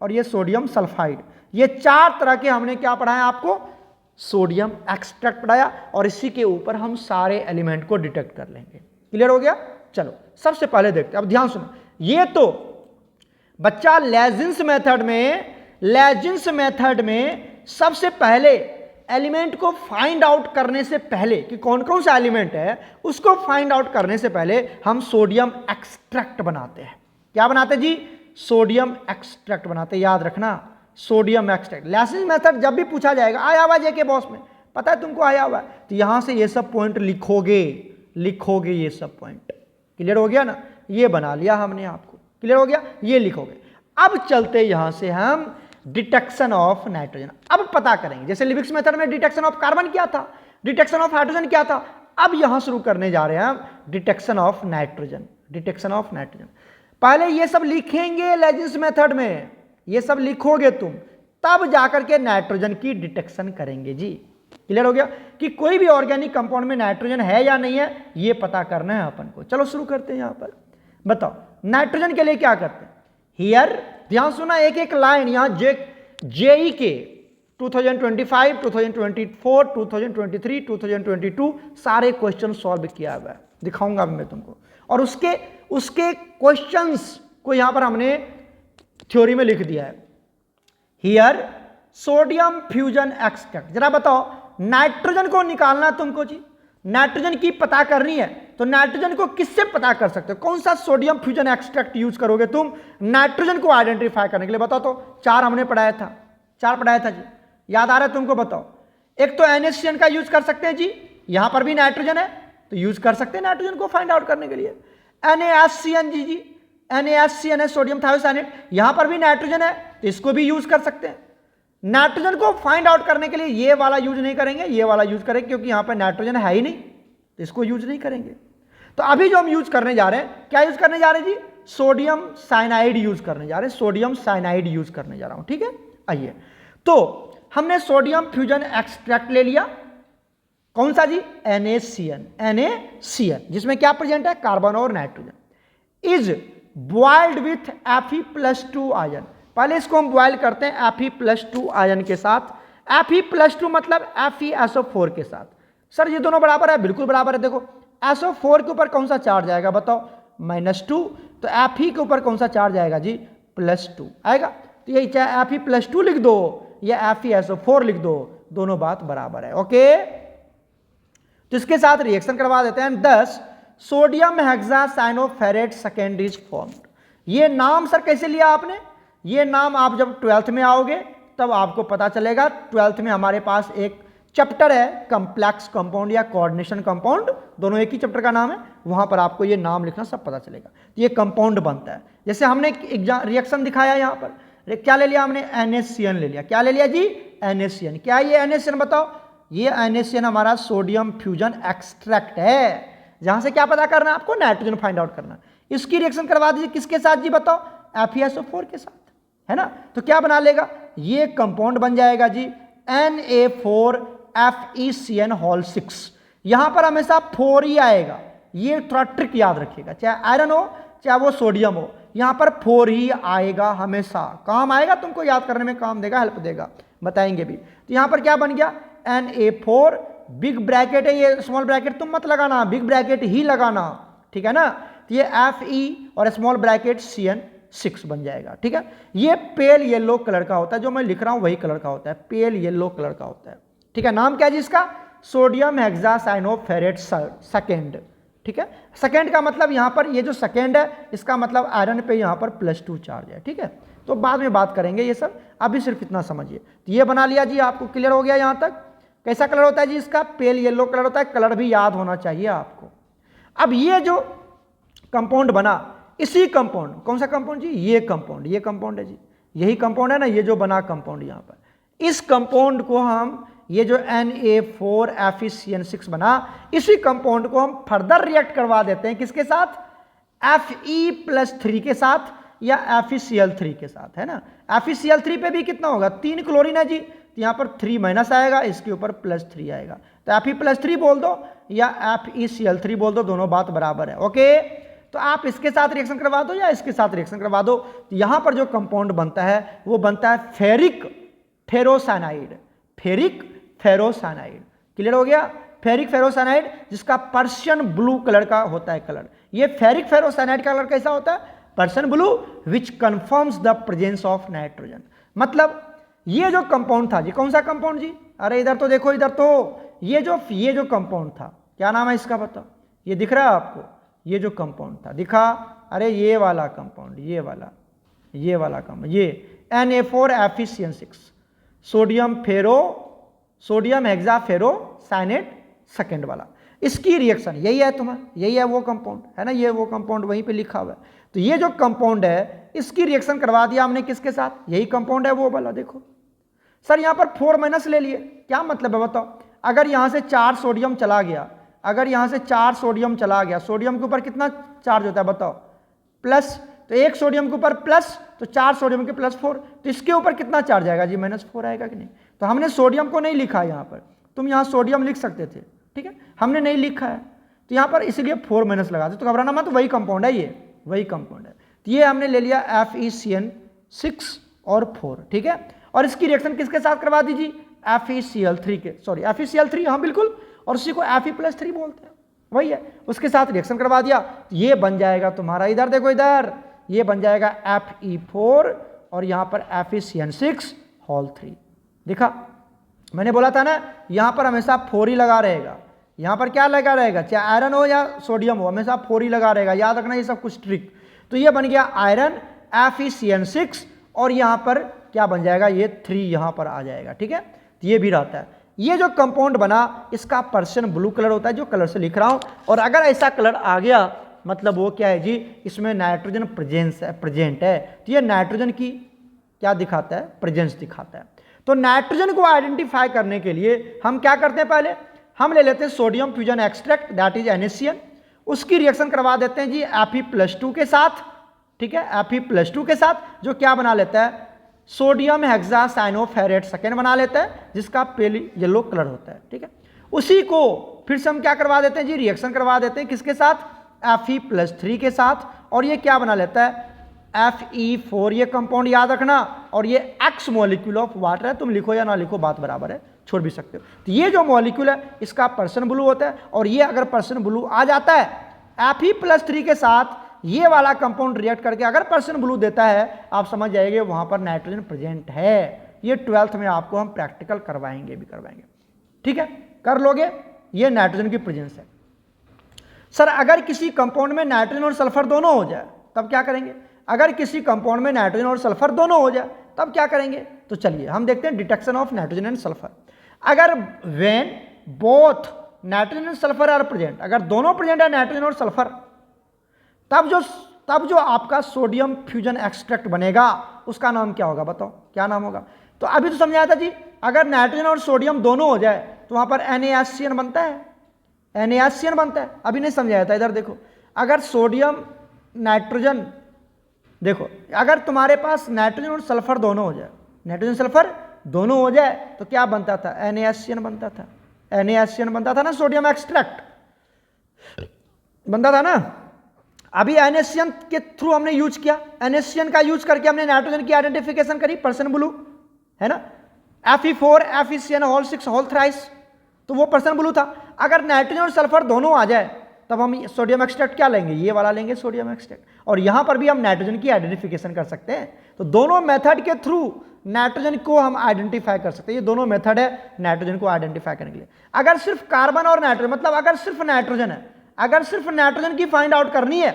और ये सोडियम सल्फाइड। ये 4 तरह के हमने क्या पढ़ाया आपको, सोडियम एक्सट्रैक्ट पढ़ाया, और इसी के ऊपर हम सारे एलिमेंट को डिटेक्ट कर लेंगे। क्लियर हो गया। चलो सबसे पहले देखते हैं, अब ध्यान सुनो, ये तो बच्चा लेजिन्स मेथड में सबसे पहले एलिमेंट को फाइंड आउट करने से पहले कि कौन कौन सा एलिमेंट है, उसको फाइंड आउट करने से पहले हम सोडियम एक्सट्रैक्ट बनाते हैं। क्या बनाते जी, सोडियम एक्सट्रैक्ट बनाते हैं। याद रखना, सोडियम एक्सट्रैक्ट। लेजिन्स मेथड जब भी पूछा जाएगा, आया हुआ जेके बॉस में, पता है तुमको आया हुआ है, तो यहां से ये सब पॉइंट लिखोगे ये सब पॉइंट। क्लियर हो गया ना, ये बना लिया हमने आपको। क्लियर हो गया, ये लिखोगे। अब चलते यहां से हम डिटेक्शन ऑफ नाइट्रोजन अब पता करेंगे। जैसे लिविक्स मेथड में डिटेक्शन ऑफ कार्बन क्या था, डिटेक्शन ऑफ हाइड्रोजन क्या था, अब यहां शुरू करने जा रहे हैं हम डिटेक्शन ऑफ नाइट्रोजन। पहले ये सब लिखेंगे लेजिन्स मेथड में, ये सब लिखोगे तुम, तब जाकर के नाइट्रोजन की डिटेक्शन करेंगे जी। क्लियर हो गया कि कोई भी ऑर्गेनिक कंपाउंड में नाइट्रोजन है या नहीं है, ये पता करना है अपन को। चलो शुरू करते हैं। यहां पर बताओ नाइट्रोजन के लिए क्या करते हैं। हियर ध्यान सुना, एक एक लाइन यहां जेई के 2025, 2024, 2023, 2022 सारे क्वेश्चन सॉल्व किया हुआ है, दिखाऊंगा मैं तुमको। और उसके क्वेश्चंस को यहां पर हमने थ्योरी में लिख दिया है। Here sodium fusion extract. जरा बताओ, नाइट्रोजन को निकालना तुमको जी, नाइट्रोजन की पता करनी है, तो नाइट्रोजन को किससे पता कर सकते हो, कौन सा सोडियम फ्यूजन एक्सट्रैक्ट यूज करोगे तुम नाइट्रोजन को आइडेंटिफाई करने के लिए। बताओ तो, 4 हमने पढ़ाया था, 4 पढ़ाया था जी, याद आ रहा है तुमको। बताओ, एक तो NaCN का यूज कर सकते हैं जी, यहां पर भी नाइट्रोजन है तो यूज कर सकते हैं नाइट्रोजन को फाइंड आउट करने के लिए। NaSCN जी, NaSCN है सोडियम थायोसाइनेट, यहां पर भी नाइट्रोजन है तो इसको भी यूज कर सकते हैं। नाइट्रोजन को फाइंड आउट करने के लिए ये वाला यूज नहीं करेंगे, ये वाला यूज करेंगे, क्योंकि यहां पर नाइट्रोजन है ही नहीं तो इसको यूज नहीं करेंगे। तो अभी जो हम यूज करने जा रहे हैं, क्या यूज करने जा रहे हैं जी, सोडियम साइनाइड यूज करने जा रहे हैं, सोडियम साइनाइड यूज करने जा रहा हूं। ठीक है, आइए। तो हमने सोडियम फ्यूजन एक्सट्रैक्ट ले लिया, कौन सा जी, NaCN, जिसमें क्या प्रेजेंट है, कार्बन और nitrogen. Is boiled with Fe+2 ion. पहले इसको हम बॉइल करते हैं Fe+2 आयन के साथ। Fe+2 मतलब FeSO4 के साथ। सर ये दोनों बराबर है, बिल्कुल बराबर है। देखो SO4 के ऊपर कौन सा चार्ज आएगा बताओ, -2, तो Fe के ऊपर कौन सा चार्ज आएगा जी, +2 आएगा। तो यही चाहे Fe+2 लिख दो या FeSO4 लिख दो, दोनों बात बराबर है। ओके, तो इसके साथ रिएक्शन करवा देते हैं। 10 sodium hexacyanoferrate secondary is formed. ये नाम सर कैसे लिया आपने, ये नाम आप जब 12th में आओगे तब आपको पता चलेगा। 12th में हमारे पास एक चैप्टर है कॉम्प्लेक्स कंपाउंड या कोऑर्डिनेशन कंपाउंड, दोनों एक ही चैप्टर का नाम है, वहां पर आपको ये नाम लिखना सब पता चलेगा। तो ये कंपाउंड बनता है। जैसे हमने रिएक्शन दिखाया यहां पर, क्या ले लिया हमने, NaCN ले लिया। क्या ले लिया जी, NaCN। क्या ये NaCN बताओ, ये NaCN हमारा सोडियम फ्यूजन एक्सट्रैक्ट है, जहां से क्या पता करना है आपको, नाइट्रोजन फाइंड आउट करना। इसकी रिएक्शन करवा दीजिए किसके साथ जी बताओ, FeSO4 के साथ, है ना। तो क्या बना लेगा, ये कंपाउंड बन जाएगा जी Na4FeCN6। यहां पर हमेशा 4 ही आएगा, ये थोड़ा ट्रिक याद रखिएगा, चाहे आयरन हो चाहे वो सोडियम हो, यहां पर 4 ही आएगा हमेशा, काम आएगा, तुमको याद करने में काम देगा, हेल्प देगा, बताएंगे भी। तो यहां पर क्या बन गया, Na4, बिग ब्रैकेट है, ये स्मॉल ब्रैकेट तुम मत लगाना, बिग ब्रैकेट ही लगाना, ठीक है ना। तो ये Fe और स्मॉल ब्रैकेट CN6 बन जाएगा, ठीक है। ये पेल येलो कलर का होता है, जो मैं लिख रहा हूं वही कलर का होता है, पेल येलो कलर का होता है, ठीक है। नाम क्या है जी इसका, सोडियम हेक्सासाइनोफेरेट सेकेंड, ठीक है। सेकेंड का मतलब यहां पर ये जो सेकेंड है इसका मतलब आयरन पे यहां पर +2 चार्ज है, ठीक है। तो बाद में बात करेंगे ये सब, अभी सिर्फ इतना समझिए। तो ये बना लिया जी, आपको क्लियर हो गया यहां तक। कैसा कलर होता है जी इसका, पेल येलो कलर होता है, कलर भी याद होना चाहिए आपको। अब ये जो कंपाउंड बना, इसी कंपाउंड, कौन सा कंपाउंड जी, ये कंपाउंड है जी, यही कंपाउंड है ना, ये जो बना कंपाउंड यहां पर, इस कंपाउंड को हम, ये जो Na4FeCN6 बना, इसी कंपाउंड को हम फर्दर रिएक्ट करवा देते हैं किसके साथ, Fe+3 के साथ या FeCl3 के साथ, है ना। FeCl3 पे भी कितना होगा, 3 क्लोरीन है जी, तो यहां पर 3- आएगा, इसके ऊपर +3 आएगा, तो Fe+3 बोल दो या FeCl3 बोल दो, दोनों बात बराबर है, ओके। तो आप इसके साथ रिएक्शन करवा दो या इसके साथ रिएक्शन करवा दो, तो यहां पर जो कंपाउंड बनता है वो बनता है ferric ferrocyanide, ferric ferrocyanide, clear हो गया, फेरिक फेरोसाइनाइड, जिसका पर्शियन ब्लू कलर का होता है कलर। ये फेरिक फेरोसाइनाइड का कलर कैसा होता है, Persian blue, which confirms the presence of nitrogen. मतलब ये जो कंपाउंड था जी, कौन सा कंपाउंड जी, अरे इधर तो देखो, इधर तो ये जो कंपाउंड था, क्या नाम है इसका बताओ, ये दिख रहा है आपको, ये जो कंपाउंड था दिखा, अरे ये वाला कंपाउंड, ये वाला कंपाउंड, ये Na4FeCN6, सोडियम हेक्साफेरोसाइनेट सेकेंड वाला, इसकी रिएक्शन यही है तुम्हारा, यही है वो कंपाउंड, है ना, ये वो कंपाउंड वहीं पे लिखा हुआ है। तो ये जो कंपाउंड है इसकी रिएक्शन करवा दिया हमने किसके साथ, यही कंपाउंड है वो वाला, देखो सर यहां पर 4- ले लिए, क्या मतलब है बताओ, अगर यहां से 4 सोडियम चला गया, अगर यहां से 4 सोडियम चला गया, सोडियम के ऊपर कितना चार्ज होता है बताओ, प्लस, तो एक सोडियम के ऊपर प्लस, तो 4 सोडियम के +4, तो इसके ऊपर कितना चार्ज आएगा जी, -4 आएगा कि नहीं। तो हमने सोडियम को नहीं लिखा यहां पर, तुम यहां सोडियम लिख सकते थे, ठीक है, हमने नहीं लिखा है, तो यहां पर इसलिए 4- लगा दो, तो घबराना मत, वही कंपाउंड है, ये वही कंपाउंड है। तो ये हमने ले लिया FeCN6 और 4, ठीक है, और इसकी रिएक्शन किसके साथ करवा दीजिए, FeCl3 के, सॉरी FeCl3, हाँ बिल्कुल, और उसी को Fe+3 बोलते हैं, वही है, उसके साथ रिएक्शन करवा दिया, ये बन जाएगा तुम्हारा, इधर देखो इधर, ये बन जाएगा Fe4 और यहां पर FeCN6 देखा, मैंने बोला था ना, यहां पर हमेशा 4 ही लगा रहेगा, यहां पर क्या लगा रहेगा, चाहे आयरन हो या सोडियम हो, हमेशा 4 ही लगा रहेगा, याद रखना ये सब कुछ ट्रिक। तो ये बन गया आयरन FeCN6 और यहां पर क्या बन जाएगा, ये 3 यहां पर आ जाएगा, ठीक है, तो ये भी रहता है। ये जो कंपाउंड बना इसका पर्शियन ब्लू कलर होता है, जो कलर से लिख रहा हूं, और अगर ऐसा कलर आ गया मतलब वो क्या है जी, इसमें नाइट्रोजन प्रेजेंट है, तो ये नाइट्रोजन की क्या दिखाता है, प्रेजेंस दिखाता है। तो नाइट्रोजन को आइडेंटिफाई करने के लिए हम क्या करते हैं, पहले हम ले लेते हैं sodium fusion extract, that is NaCN, उसकी रिएक्शन करवा देते हैं जी Fe+2 के साथ, ठीक है, Fe+2 के साथ, जो क्या बना लेता है, सोडियम हेक्सासाइनोफेरेट सेकेंड बना लेता है, जिसका पेल येलो कलर होता है, ठीक है। उसी को फिर से हम क्या करवा देते हैं जी, रिएक्शन करवा देते हैं किसके साथ, Fe+3 के साथ, और ये क्या बना लेता है, Fe4, ये कंपाउंड याद रखना, और ये X मॉलिक्यूल ऑफ वाटर है, तुम लिखो या ना लिखो बात बराबर है, छोड़ भी सकते हो। तो ये जो मॉलिक्यूल है इसका पर्शियन ब्लू होता है, और ये अगर पर्शियन ब्लू आ जाता है Fe+3 के साथ, ये वाला कंपाउंड रिएक्ट करके अगर पर्शियन ब्लू देता है, आप समझ जाएंगे वहां पर नाइट्रोजन प्रेजेंट है। ये 12th में आपको हम प्रैक्टिकल करवाएंगे, ठीक है, कर लोगे, ये नाइट्रोजन की प्रेजेंस है। सर अगर किसी कंपाउंड में नाइट्रोजन और सल्फर दोनों हो जाए तब क्या करेंगे, अगर किसी कंपाउंड में नाइट्रोजन और सल्फर दोनों हो जाए तब क्या करेंगे, तो चलिए हम देखते हैं detection of nitrogen and sulphur. अगर when both nitrogen and sulphur are present, अगर दोनों प्रेजेंट है नाइट्रोजन और सल्फर, तब जो आपका सोडियम फ्यूजन एक्सट्रैक्ट बनेगा उसका नाम क्या होगा, बताओ क्या नाम होगा। तो अभी तो समझाया था जी, अगर नाइट्रोजन और सोडियम दोनों हो जाए तो वहां पर NaCN बनता है, NaCN बनता है, अभी नहीं समझाया था, इधर देखो, अगर सोडियम नाइट्रोजन, देखो अगर तुम्हारे पास नाइट्रोजन और सल्फर दोनों हो जाए, नाइट्रोजन सल्फर दोनों हो जाए तो क्या बनता था, NaCN बनता था, NaCN बनता था ना, सोडियम एक्सट्रैक्ट बनता था ना। अभी NaCN के थ्रू हमने यूज किया, NaCN का यूज करके हमने नाइट्रोजन की आइडेंटिफिकेशन करी, पर्सन ब्लू है ना, Fe4 FeCN whole 6 whole thrice, तो वो पर्सन ब्लू था। अगर नाइट्रोजन और सल्फर दोनों आ जाए तब हम सोडियम एक्सट्रैक्ट क्या लेंगे, ये वाला लेंगे सोडियम एक्सट्रैक्ट, और यहां पर भी हम नाइट्रोजन की आइडेंटिफिकेशन कर सकते हैं। तो दोनों मेथड के थ्रू नाइट्रोजन को हम आइडेंटिफाई कर सकते हैं, ये दोनों मेथड है नाइट्रोजन को आइडेंटिफाई करने के लिए। अगर सिर्फ कार्बन और नाइट्रोजन, मतलब अगर सिर्फ नाइट्रोजन है, अगर सिर्फ नाइट्रोजन की फाइंड आउट करनी है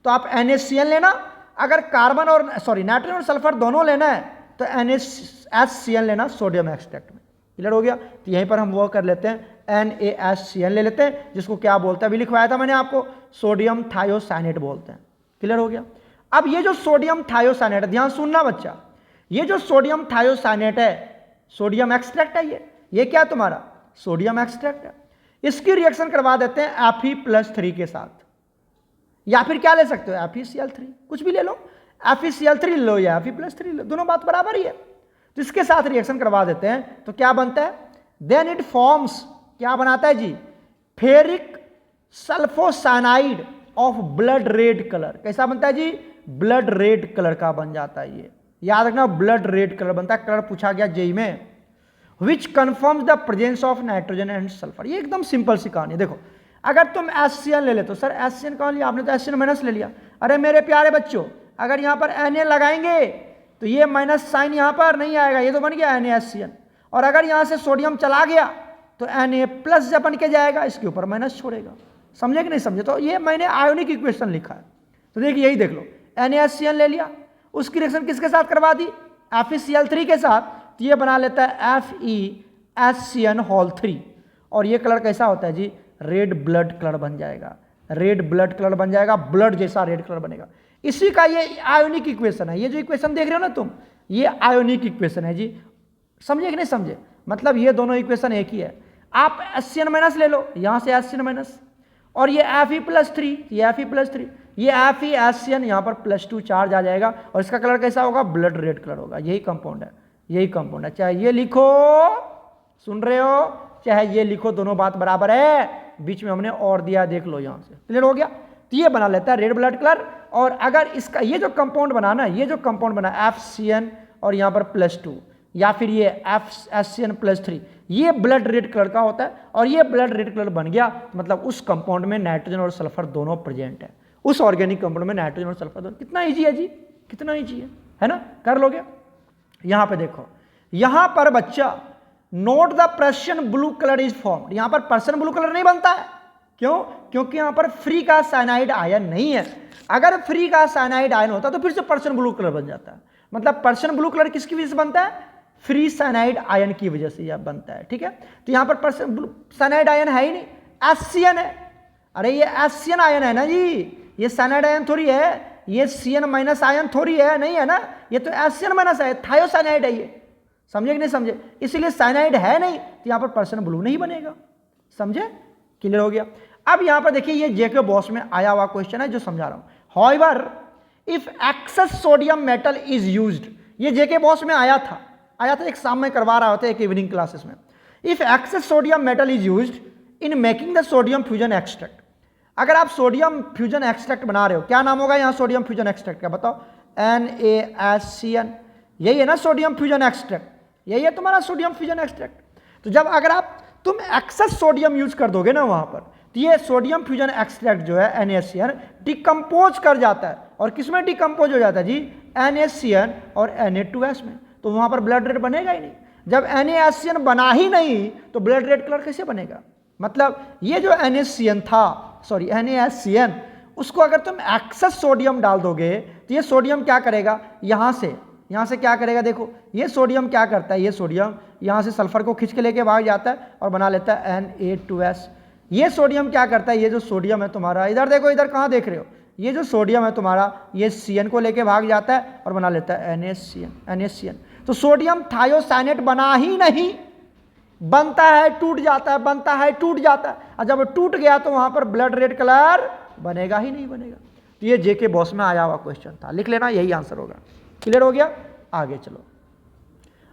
तो आप NaCN लेना, अगर कार्बन और नाइट्रोजन और सल्फर दोनों लेना है तो NaCN लेना सोडियम एक्सट्रैक्ट में। क्लियर हो गया? तो यहीं पर हम वो कर लेते हैं, NaCN ले लेते हैं, जिसको क्या बोलते हैं, अभी लिखवाया था मैंने आपको, सोडियम थायोसाइनेट बोलते हैं। क्लियर हो गया? अब ये जो सोडियम थायोसाइनेट है, ध्यान सुनना बच्चा, ये जो सोडियम थायोसाइनेट है सोडियम एक्सट्रैक्ट है, ये क्या है तुम्हारा, सोडियम एक्सट्रैक्ट है। इसकी रिएक्शन करवा देते हैं Fe+3 के साथ, या फिर क्या ले सकते हो, FeCl3, कुछ भी ले लो, FeCl3 लो या Fe+3 लो, दोनों बात बराबर ही है। तो इसके साथ रिएक्शन करवा देते हैं तो क्या बनता है, देन इट फॉर्म्स, क्या बनाता है जी, ferric sulphocyanide of blood red colour. कैसा बनता है जी, ब्लड रेड कलर का बन जाता है। ये याद रखना, ब्लड रेड कलर बनता है, कलर पूछा गया जेई में, which confirms the presence of nitrogen and sulphur. ये एकदम सिंपल सी कहानी। देखो अगर तुम HCl ले ले तो सर HCl कौन लिया आपने, तो HCl- ले लिया। अरे मेरे प्यारे बच्चों, अगर यहाँ पर Na लगाएंगे तो ये माइनस साइन यहाँ पर नहीं आएगा, ये तो बन गया NaHCl, और अगर यहाँ से सोडियम चला गया तो Na+ जब बन के जाएगा, इसके ऊपर माइनस छोड़ेगा। समझे कि नहीं समझे? तो ये मैंने आयोनिक इक्वेशन लिखा है, तो देखिए यही देख लो, NaHCl ले लिया, उसकी रिएक्शन किसके साथ करवा दी, FeCl3 के साथ, तो ये बना लेता है FeHCN होल 3, और ये कलर कैसा होता है जी, रेड ब्लड कलर बन जाएगा, रेड ब्लड कलर बन जाएगा, ब्लड जैसा रेड कलर बनेगा। इसी का ये आयोनिक इक्वेशन है, ये जो इक्वेशन देख रहे हो ना तुम, ये आयोनिक इक्वेशन है जी। समझे कि नहीं समझे? मतलब ये दोनों इक्वेशन एक ही है। आप HCN- ले लो, यहां से HCN-, और ये Fe+3, ये Fe+3, ये FeHCN, यहां पर +2 चार्ज आ जाएगा, और इसका कलर कैसा होगा, ब्लड रेड कलर होगा। यही कंपाउंड है, यही कंपाउंड है, चाहे ये लिखो, सुन रहे हो, चाहे ये लिखो, दोनों बात बराबर है। बीच में हमने और दिया, देख लो यहां से। क्लियर हो गया? तो ये बना लेता है रेड ब्लड कलर। और अगर इसका ये जो कंपाउंड बना ना, ये जो कंपाउंड बना FCN और यहां पर +2, या फिर ये HCN+3, ये ब्लड रेड कलर का होता है, और ये ब्लड रेड कलर बन गया, मतलब उस कंपाउंड में नाइट्रोजन और सल्फर दोनों प्रेजेंट है। उस ऑर्गेनिक कंपाउंड में नाइट्रोजन और सल्फर दोनों। कितना ईजी है जी, कितना ईजी है ना? कर लोगे? यहां पे देखो, यहां पर बच्चा note the Persian blue colour is formed. यहां पर पर्शियन ब्लू कलर नहीं बनता है, क्यों? क्योंकि यहां पर फ्री का साइनाइड आयन नहीं है। अगर फ्री का साइनाइड आयन होता तो फिर से पर्शियन ब्लू कलर बन जाता है। मतलब पर्शियन ब्लू कलर किसकी वजह से बनता है, फ्री साइनाइड आयन की वजह से यह बनता है। ठीक है, तो यहां पर पर्शियन ब्लू साइनाइड आयन है ही नहीं, HCN है। अरे ये HCN आयन है ना जी, ये साइनाइड आयन थोड़ी है, ये CN- आयन थोड़ी है, नहीं है ना, ये तो HCN- है, थायोसाइनाइड है ये। समझे कि नहीं समझे? इसलिए साइनाइड है नहीं, तो यहां पर पर्शियन ब्लू नहीं बनेगा। समझे? क्लियर हो गया? अब यहां पर देखिए, ये जेके बॉस में आया हुआ क्वेश्चन है जो समझा रहा हूं। However if access sodium metal is used, ये जेके बॉस में आया था एग्जाम में करवा रहा होता है, एक इवनिंग क्लासेस में। If access sodium metal is used in making the sodium fusion extract, अगर आप सोडियम फ्यूजन एक्सट्रैक्ट बना रहे हो, क्या नाम होगा यहां सोडियम फ्यूजन एक्सट्रैक्ट का, बताओ? NaCN, यही है ना सोडियम फ्यूजन एक्सट्रैक्ट, यही है तुम्हारा सोडियम फ्यूजन एक्सट्रैक्ट। तो जब अगर तुम एक्सेस सोडियम यूज कर दोगे ना वहां पर, तो ये सोडियम फ्यूजन एक्सट्रैक्ट जो है NaCN डिकम्पोज कर जाता है, और किसमें डिकम्पोज हो जाता है जी, NaCN और Na2S में। तो वहां पर ब्लड रेड बनेगा ही नहीं। जब NaCN बना ही नहीं तो ब्लड रेड कलर कैसे बनेगा? मतलब ये जो NaCN था, सॉरी NaCN, उसको अगर तुम एक्सेस सोडियम डाल दोगे तो ये सोडियम क्या करेगा, यहां से क्या करेगा, देखो ये सोडियम क्या करता है, ये सोडियम यहां से सल्फर को खींच के लेके भाग जाता है और बना लेता है Na2S। ये सोडियम क्या करता है, ये जो सोडियम है तुम्हारा, इधर देखो, इधर कहां देख रहे हो, ये जो सोडियम है तुम्हारा, ये CN को लेके भाग जाता है और बना लेता है NaCN। तो सोडियम थायोसाइनेट बना ही नहीं, बनता है टूट जाता है, बनता है टूट जाता है, और जब टूट गया तो वहां पर ब्लड रेड कलर बनेगा ही नहीं बनेगा। तो ये जेके बॉस में आया हुआ क्वेश्चन था, लिख लेना, यही आंसर होगा। क्लियर हो गया? आगे चलो,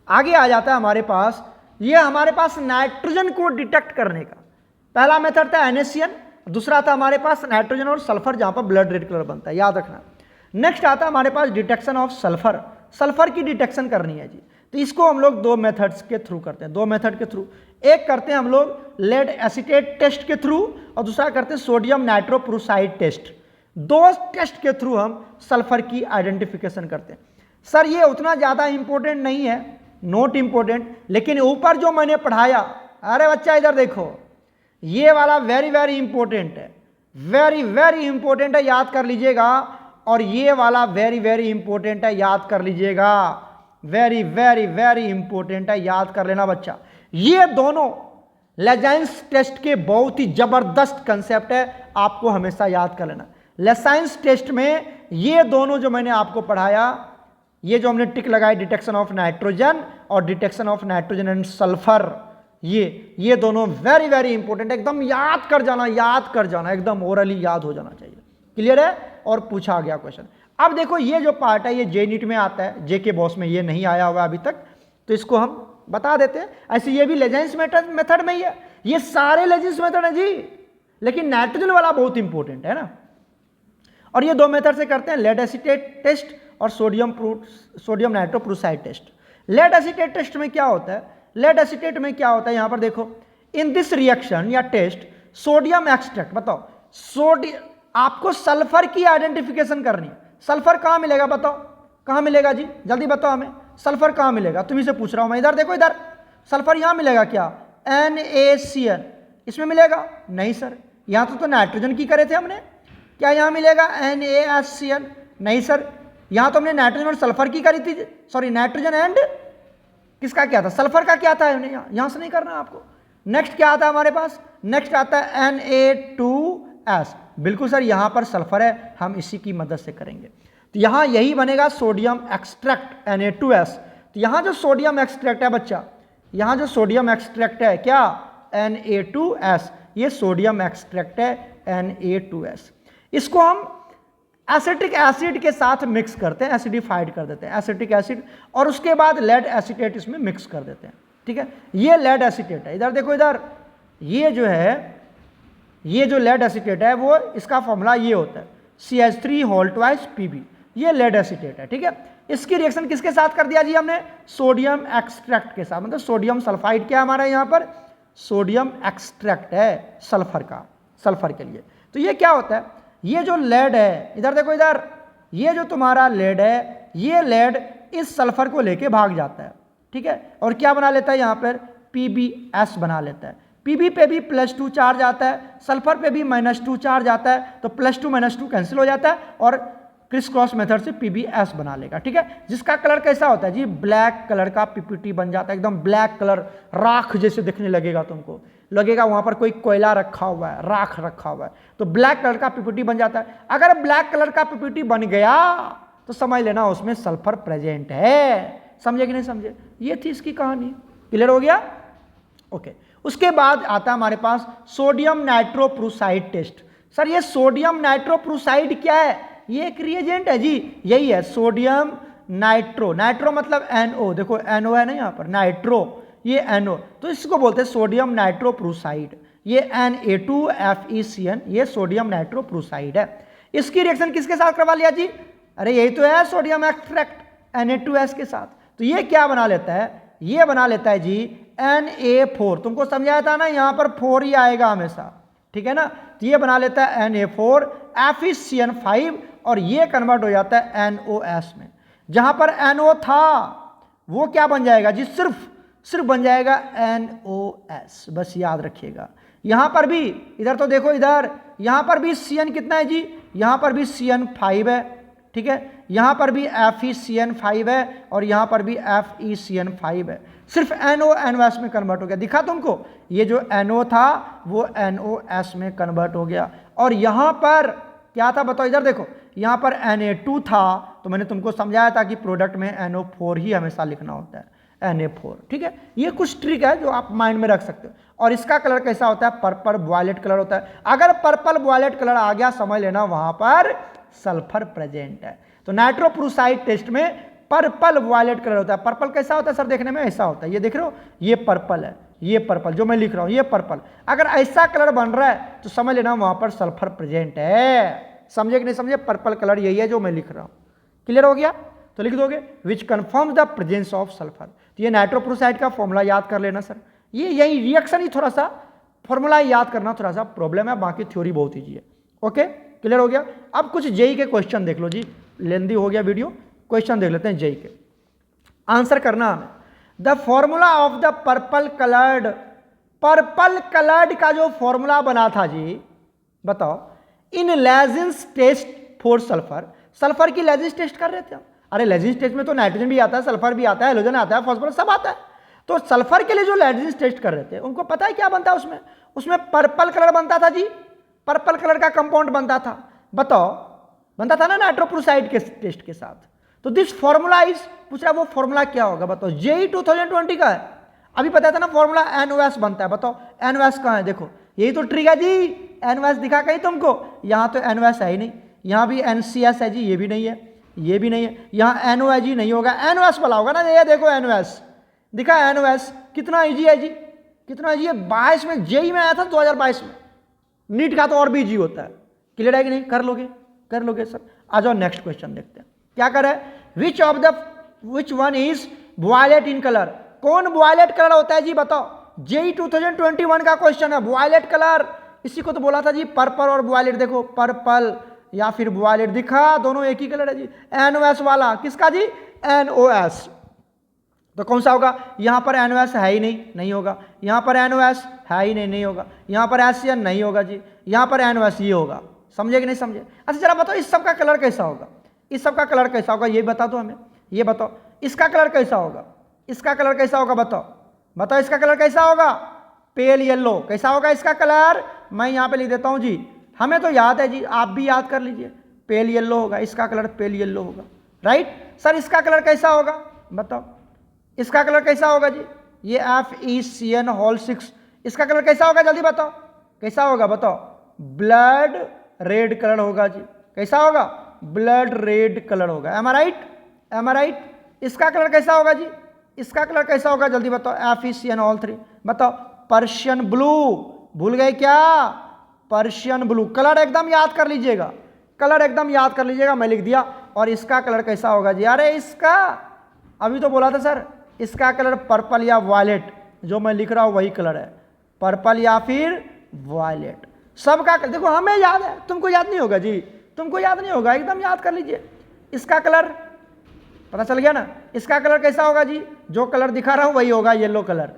आगे आ जाता है हमारे पास, ये हमारे पास नाइट्रोजन को डिटेक्ट करने का पहला मेथड था NaCN, दूसरा आता हमारे पास नाइट्रोजन और सल्फर, जहां पर ब्लड रेड कलर बनता है, याद रखना। नेक्स्ट आता है हमारे पास डिटेक्शन ऑफ सल्फर, सल्फर की डिटेक्शन करनी है जी। तो इसको हम लोग दो मेथड्स के थ्रू करते हैं, दो मेथड के थ्रू। एक करते हैं हम लोग लेड एसीटेट टेस्ट के थ्रू और दूसरा करते हैं सोडियम नाइट्रोप्रोसाइड टेस्ट। दो टेस्ट के थ्रू हम सल्फर की आइडेंटिफिकेशन करते हैं। सर ये उतना ज़्यादा इंपॉर्टेंट नहीं है, नॉट इंपॉर्टेंट, लेकिन ऊपर जो मैंने पढ़ाया, अरे बच्चा इधर देखो, ये वाला वेरी वेरी इंपॉर्टेंट है, वेरी वेरी इंपॉर्टेंट है, याद कर लीजिएगा। और ये वाला वेरी वेरी इंपॉर्टेंट है, याद कर लीजिएगा, वेरी वेरी वेरी इंपॉर्टेंट है, याद कर लेना बच्चा। ये दोनों लेजाइंस टेस्ट के बहुत ही जबरदस्त कंसेप्ट है, आपको हमेशा याद कर लेना। लेजाइंस टेस्ट में ये दोनों जो मैंने आपको पढ़ाया, ये जो हमने टिक लगाई, डिटेक्शन ऑफ नाइट्रोजन और detection of nitrogen and sulphur, ये दोनों वेरी वेरी इंपॉर्टेंट है, एकदम याद कर जाना, याद कर जाना, एकदम ओरली याद हो जाना चाहिए। क्लियर है? और पूछा गया क्वेश्चन। अब देखो ये जो पार्ट है ये जे नीट में आता है, जे के बॉस में ये नहीं आया हुआ अभी तक, तो इसको हम बता देते हैं। ऐसे ये भी लेजेंस मेथड में ही है, ये सारे लेजेंस मेथड है जी, लेकिन नाइट्रोजन वाला बहुत इंपॉर्टेंट है ना। और ये दो मेथड से करते हैं, लेड एसीटेट टेस्ट और sodium nitroprusside test. Lead acetate test में क्या होता है, लेड एसीटेट में क्या होता है, यहां पर देखो, इन दिस रिएक्शन या टेस्ट सोडियम एक्सट्रैक्ट, बताओ सोडियम, आपको सल्फर की आइडेंटिफिकेशन करनी है। सल्फर कहां मिलेगा, बताओ कहां मिलेगा जी, जल्दी बताओ हमें, सल्फर कहां मिलेगा, तुम्ही से पूछ रहा हूं मैं। इधर देखो, इधर सल्फर यहां मिलेगा क्या, NaCN, इसमें मिलेगा नहीं सर, यहां तो नाइट्रोजन की करे थे हमने, क्या यहां मिलेगा NaCN, नहीं सर, यहां तो हमने नाइट्रोजन और सल्फर की करी थी, सॉरी नाइट्रोजन एंड किसका क्या था, सल्फर का क्या था, यहां से नहीं करना आपको। नेक्स्ट क्या आता है हमारे पास, नेक्स्ट आता है Na2S, बिल्कुल सर यहां पर सल्फर है, हम इसी की मदद से करेंगे। तो यहां यही बनेगा सोडियम एक्सट्रैक्ट Na2S। तो यहां जो सोडियम एक्सट्रैक्ट है बच्चा, यहां जो सोडियम एक्सट्रैक्ट है क्या, Na2S, ये सोडियम एक्सट्रैक्ट है Na2S। इसको हम एसिटिक एसिड के साथ मिक्स करते हैं, एसिडिफाइड कर देते हैं एसिटिक एसिड, और उसके बाद लेड एसीटेट इसमें मिक्स कर देते हैं। ठीक है, ये लेड एसीटेट है, इधर देखो, इधर ये जो है, ये जो लेड एसीटेट है वो, इसका फॉर्मूला ये होता है CH3 ये लेड एसीटेट है। ठीक है, इसकी रिएक्शन किसके साथ कर दिया जी हमने, सोडियम एक्सट्रैक्ट के साथ, मतलब सोडियम सल्फाइड क्या हमारा यहाँ पर, सोडियम एक्सट्रैक्ट है सल्फर का, सल्फर के लिए। तो ये क्या होता है, ये जो लेड है, इधर देखो, इधर ये जो तुम्हारा लेड है, ये लेड इस सल्फर को लेके भाग जाता है। ठीक है, और क्या बना लेता है यहाँ पर, PbS बना लेता है। Pb पे भी +2 चार्ज आता है, सल्फर पे भी -2 चार्ज आता है, तो +2 -2 कैंसिल हो जाता है और क्रिस क्रॉस मेथड से PbS बना लेगा। ठीक है, जिसका कलर कैसा होता है जी, ब्लैक कलर का PPT बन जाता है, एकदम ब्लैक कलर, राख जैसे दिखने लगेगा, तुमको लगेगा वहां पर कोई कोयला रखा हुआ है, राख रखा हुआ है, तो ब्लैक कलर का PPT बन जाता है। अगर ब्लैक कलर का PPT बन गया तो समझ लेना उसमें सल्फर प्रेजेंट है। समझे कि नहीं समझे, ये थी इसकी कहानी। क्लियर हो गया? ओके। उसके बाद आता है हमारे पास सोडियम नाइट्रोप्रोसाइड टेस्ट। सर ये सोडियम नाइट्रोप्रोसाइड क्या है, ये एक रिएजेंट है जी, यही है सोडियम नाइट्रो, नाइट्रो मतलब NO, देखो NO है ना यहाँ पर, नाइट्रो ये NO, तो इसको बोलते हैं सोडियम नाइट्रोप्रोसाइड। ये Na2FeCN, ये सोडियम नाइट्रोप्रोसाइड है। इसकी रिएक्शन किसके साथ करवा लिया जी, अरे यही तो है सोडियम एक्सट्रैक्ट Na2S के साथ। तो ये क्या बना लेता है, ये बना लेता है जी Na4, तुमको समझाया था ना, यहां पर 4 ही आएगा हमेशा। ठीक है ना, तो ये बना लेता है Na4 FeCN5 और ये कन्वर्ट हो जाता है NOS में। जहां पर NO था वो क्या बन जाएगा जी, सिर्फ बन जाएगा NOS, बस याद रखिएगा। यहां पर भी, इधर तो देखो, इधर यहां पर भी CN कितना है जी, यहां पर भी CN5 है। ठीक है, यहां पर भी FeCN5 है और यहां पर भी FeCN5 है, सिर्फ NOS में कन्वर्ट हो गया। दिखा तुमको, ये जो NO था वो NOS में कन्वर्ट हो गया। और यहां पर क्या था बताओ, इधर देखो, यहां पर Na2 था, तो मैंने तुमको समझाया था कि प्रोडक्ट में NO4 ही हमेशा लिखना होता है, Na4। ठीक है, ये कुछ ट्रिक है जो आप माइंड में रख सकते हो। और इसका कलर कैसा होता है, पर्पल वॉयलेट कलर होता है। अगर पर्पल वॉयलेट कलर आ गया, समझ लेना वहां पर सल्फर प्रेजेंट है। तो नाइट्रोप्रोसाइड टेस्ट में पर्पल वॉयलेट कलर होता है। पर्पल कैसा होता है सर, देखने में ऐसा होता है, ये देख रहे हो, ये पर्पल है, ये पर्पल जो मैं लिख रहा हूं, ये पर्पल, अगर ऐसा कलर बन रहा है तो समझ लेना वहां पर सल्फर प्रेजेंट है। समझे कि नहीं समझे? पर्पल कलर यही है जो मैं लिख रहा हूं। क्लियर हो गया? तो लिख दोगे which confirms the presence of sulphur. तो ये नाइट्रोप्रोसाइड का फॉर्मूला याद कर लेना सर। ये यही रिएक्शन ही थोड़ा सा फॉर्मूला याद करना थोड़ा सा प्रॉब्लम है, बाकी थ्योरी बहुत ईजी है। ओके, क्लियर हो गया? अब कुछ जेई के क्वेश्चन देख लो जी, लेंदी हो गया वीडियो, क्वेश्चन देख लेते हैं जेई के, आंसर करना हमें। The formula of the purple coloured, purple coloured का जो फॉर्मूला बना था जी, बताओ, इन lesions test for sulphur, sulphur की लेजेंस टेस्ट कर रहे थे हम। अरे लेजेंस टेस्ट में तो नाइट्रोजन भी आता है, सल्फर भी आता है, हेलोजन आता है, फास्फोरस सब आता है। तो सल्फर के लिए जो लेजेंस टेस्ट कर रहे थे उनको पता है क्या बनता है उसमें? उसमें पर्पल कलर बनता था जी, पर्पल कलर का कंपाउंड बनता था। बताओ, बनता था ना नाइट्रोप्रोसाइड के टेस्ट के साथ। तो दिस फॉर्मूला इज, पूछ रहा वो फॉर्मूला क्या होगा बताओ? जेई 2020 का है, अभी पता था ना फॉर्मूला NOS बनता है। बताओ NOS कहाँ है? देखो यही तो ट्रिक है जी, NOS दिखा कहीं तुमको? यहाँ तो NOS है ही नहीं, यहाँ भी NCS है जी, ये भी नहीं है, ये भी नहीं है, यहाँ NO जी नहीं होगा, NOS वाला होगा ना। ये देखो NOS दिखा, NOS कितना इजी है जी, कितना इजी है। 22 में जेई में आया था 2022 में, नीट का तो और भी इजी होता है। क्लियर है कि नहीं? कर लोगे? कर लोगे सर। आ जाओ नेक्स्ट क्वेश्चन देखते हैं क्या कर रहा है। Which one is violet in colour, कौन वॉयलेट कलर होता है जी बताओ? जेई 2021 का क्वेश्चन है, वॉयलेट कलर, इसी को तो बोला था जी पर्पल और वॉयलेट। देखो पर्पल या फिर वॉयलेट, दिखा दोनों एक ही कलर है जी। NOS वाला किसका जी? NOS। तो कौन सा होगा? यहां पर NOS है ही नहीं, नहीं होगा। यहां पर NOS है ही नहीं, नहीं होगा। यहां पर HCN नहीं होगा जी, यहां पर NOS ये होगा। समझे कि नहीं समझे? अच्छा जरा बताओ इस सब का कलर कैसा होगा? इस सब का कलर कैसा होगा ये बता दो हमें, ये बताओ। इसका कलर कैसा होगा? इसका कलर कैसा होगा बताओ? बताओ इसका कलर कैसा होगा? Pale yellow. कैसा होगा इसका कलर? मैं यहां पे लिख देता हूं जी, हमें तो याद है जी, आप भी याद कर लीजिए, पेल येलो होगा, इसका कलर पेल येलो होगा। राइट सर, इसका कलर कैसा होगा बताओ? इसका कलर कैसा होगा जी? ये FeCN6, इसका कलर कैसा होगा जल्दी बताओ? कैसा होगा बताओ? ब्लड रेड कलर होगा जी। कैसा होगा? ब्लड रेड कलर होगा। M I right? M I right? इसका कलर कैसा होगा जी? इसका कलर कैसा होगा जल्दी बताओ? FeCN3। बताओ पर्शियन ब्लू, भूल गए क्या? पर्शियन ब्लू कलर एकदम याद कर लीजिएगा, कलर एकदम याद कर लीजिएगा, मैं लिख दिया। और इसका कलर कैसा होगा जी? अरे इसका अभी तो बोला था सर, इसका कलर पर्पल या वॉयलेट, जो मैं लिख रहा हूं वही कलर है, पर्पल या फिर वॉयलेट। सबका देखो हमें याद है, तुमको याद नहीं होगा जी, तुमको याद नहीं होगा, एकदम याद कर लीजिए। इसका कलर पता चल गया ना? इसका कलर कैसा होगा जी? जो कलर दिखा रहा हूं वही होगा, येलो कलर।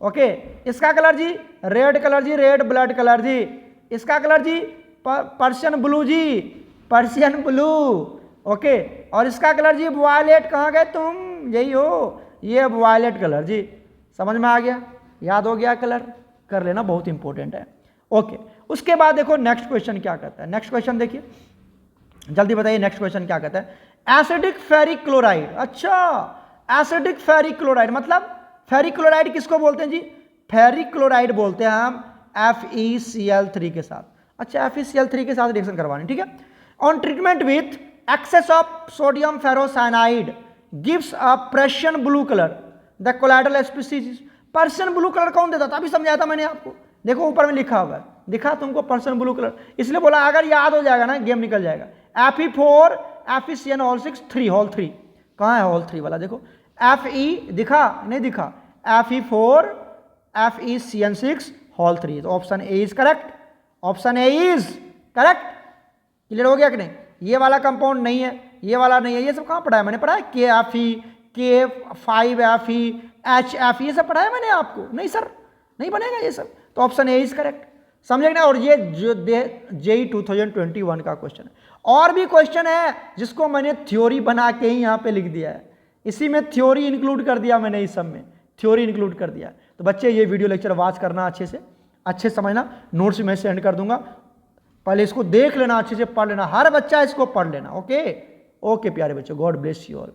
ओके, इसका कलर जी रेड कलर जी, रेड ब्लड कलर जी। इसका कलर जी पर्शियन ब्लू जी, पर्शियन ब्लू। ओके, और इसका कलर जी वॉयलेट, कहाँ गए तुम? यही हो, ये वॉयलेट कलर जी। समझ में आ गया? याद हो गया कलर? कर लेना, बहुत इंपॉर्टेंट है। ओके, उसके बाद देखो नेक्स्ट क्वेश्चन क्या कहता है। नेक्स्ट क्वेश्चन देखिए, जल्दी बताइए नेक्स्ट क्वेश्चन क्या कहता है। Acidic ferric chloride. अच्छा, एसिडिक फेरिक क्लोराइड मतलब फेरिक क्लोराइड किसको बोलते हैं जी? फेरिक क्लोराइड बोलते हैं हम FeCl3 के साथ। अच्छा, FeCl3 के साथ रिएक्शन करवानी, ठीक है। On treatment with access of sodium ferrocyanide gives a Persian blue colour, the colloidal species. Persian blue colour कौन देता था? अभी समझाया था मैंने आपको, देखो ऊपर में लिखा हुआ है, दिखा तुमको पर्शियन ब्लू कलर, इसलिए बोला अगर याद हो जाएगा ना गेम निकल जाएगा। Fe4 FeCN6 3 होल 3, कहाँ है होल 3 वाला? देखो Fe दिखा नहीं दिखा? Fe4 FeCN6 होल 3, तो option A is correct, option A is correct. Clear हो गया कि नहीं? ये वाला कंपाउंड नहीं है, ये वाला नहीं है, ये सब कहाँ पढ़ा है मैंने? पढ़ा है KFe, K5Fe, HF, ये सब पढ़ा है मैंने आपको? नहीं सर, नहीं बनेगा ये सब, तो ऑप्शन ए इज करेक्ट। समझे ना? और ये जो जेई 2021 का क्वेश्चन है। और भी क्वेश्चन है जिसको मैंने थ्योरी बना के ही यहाँ पे लिख दिया है, इसी में थ्योरी इंक्लूड कर दिया मैंने, इस सब में थ्योरी इंक्लूड कर दिया। तो बच्चे ये वीडियो लेक्चर वॉच करना, अच्छे से अच्छे समझना, नोट्स मैं सेंड कर दूंगा, पहले इसको देख लेना, अच्छे से पढ़ लेना, हर बच्चा इसको पढ़ लेना। ओके ओके प्यारे बच्चों, गॉड ब्लेस यू ऑल।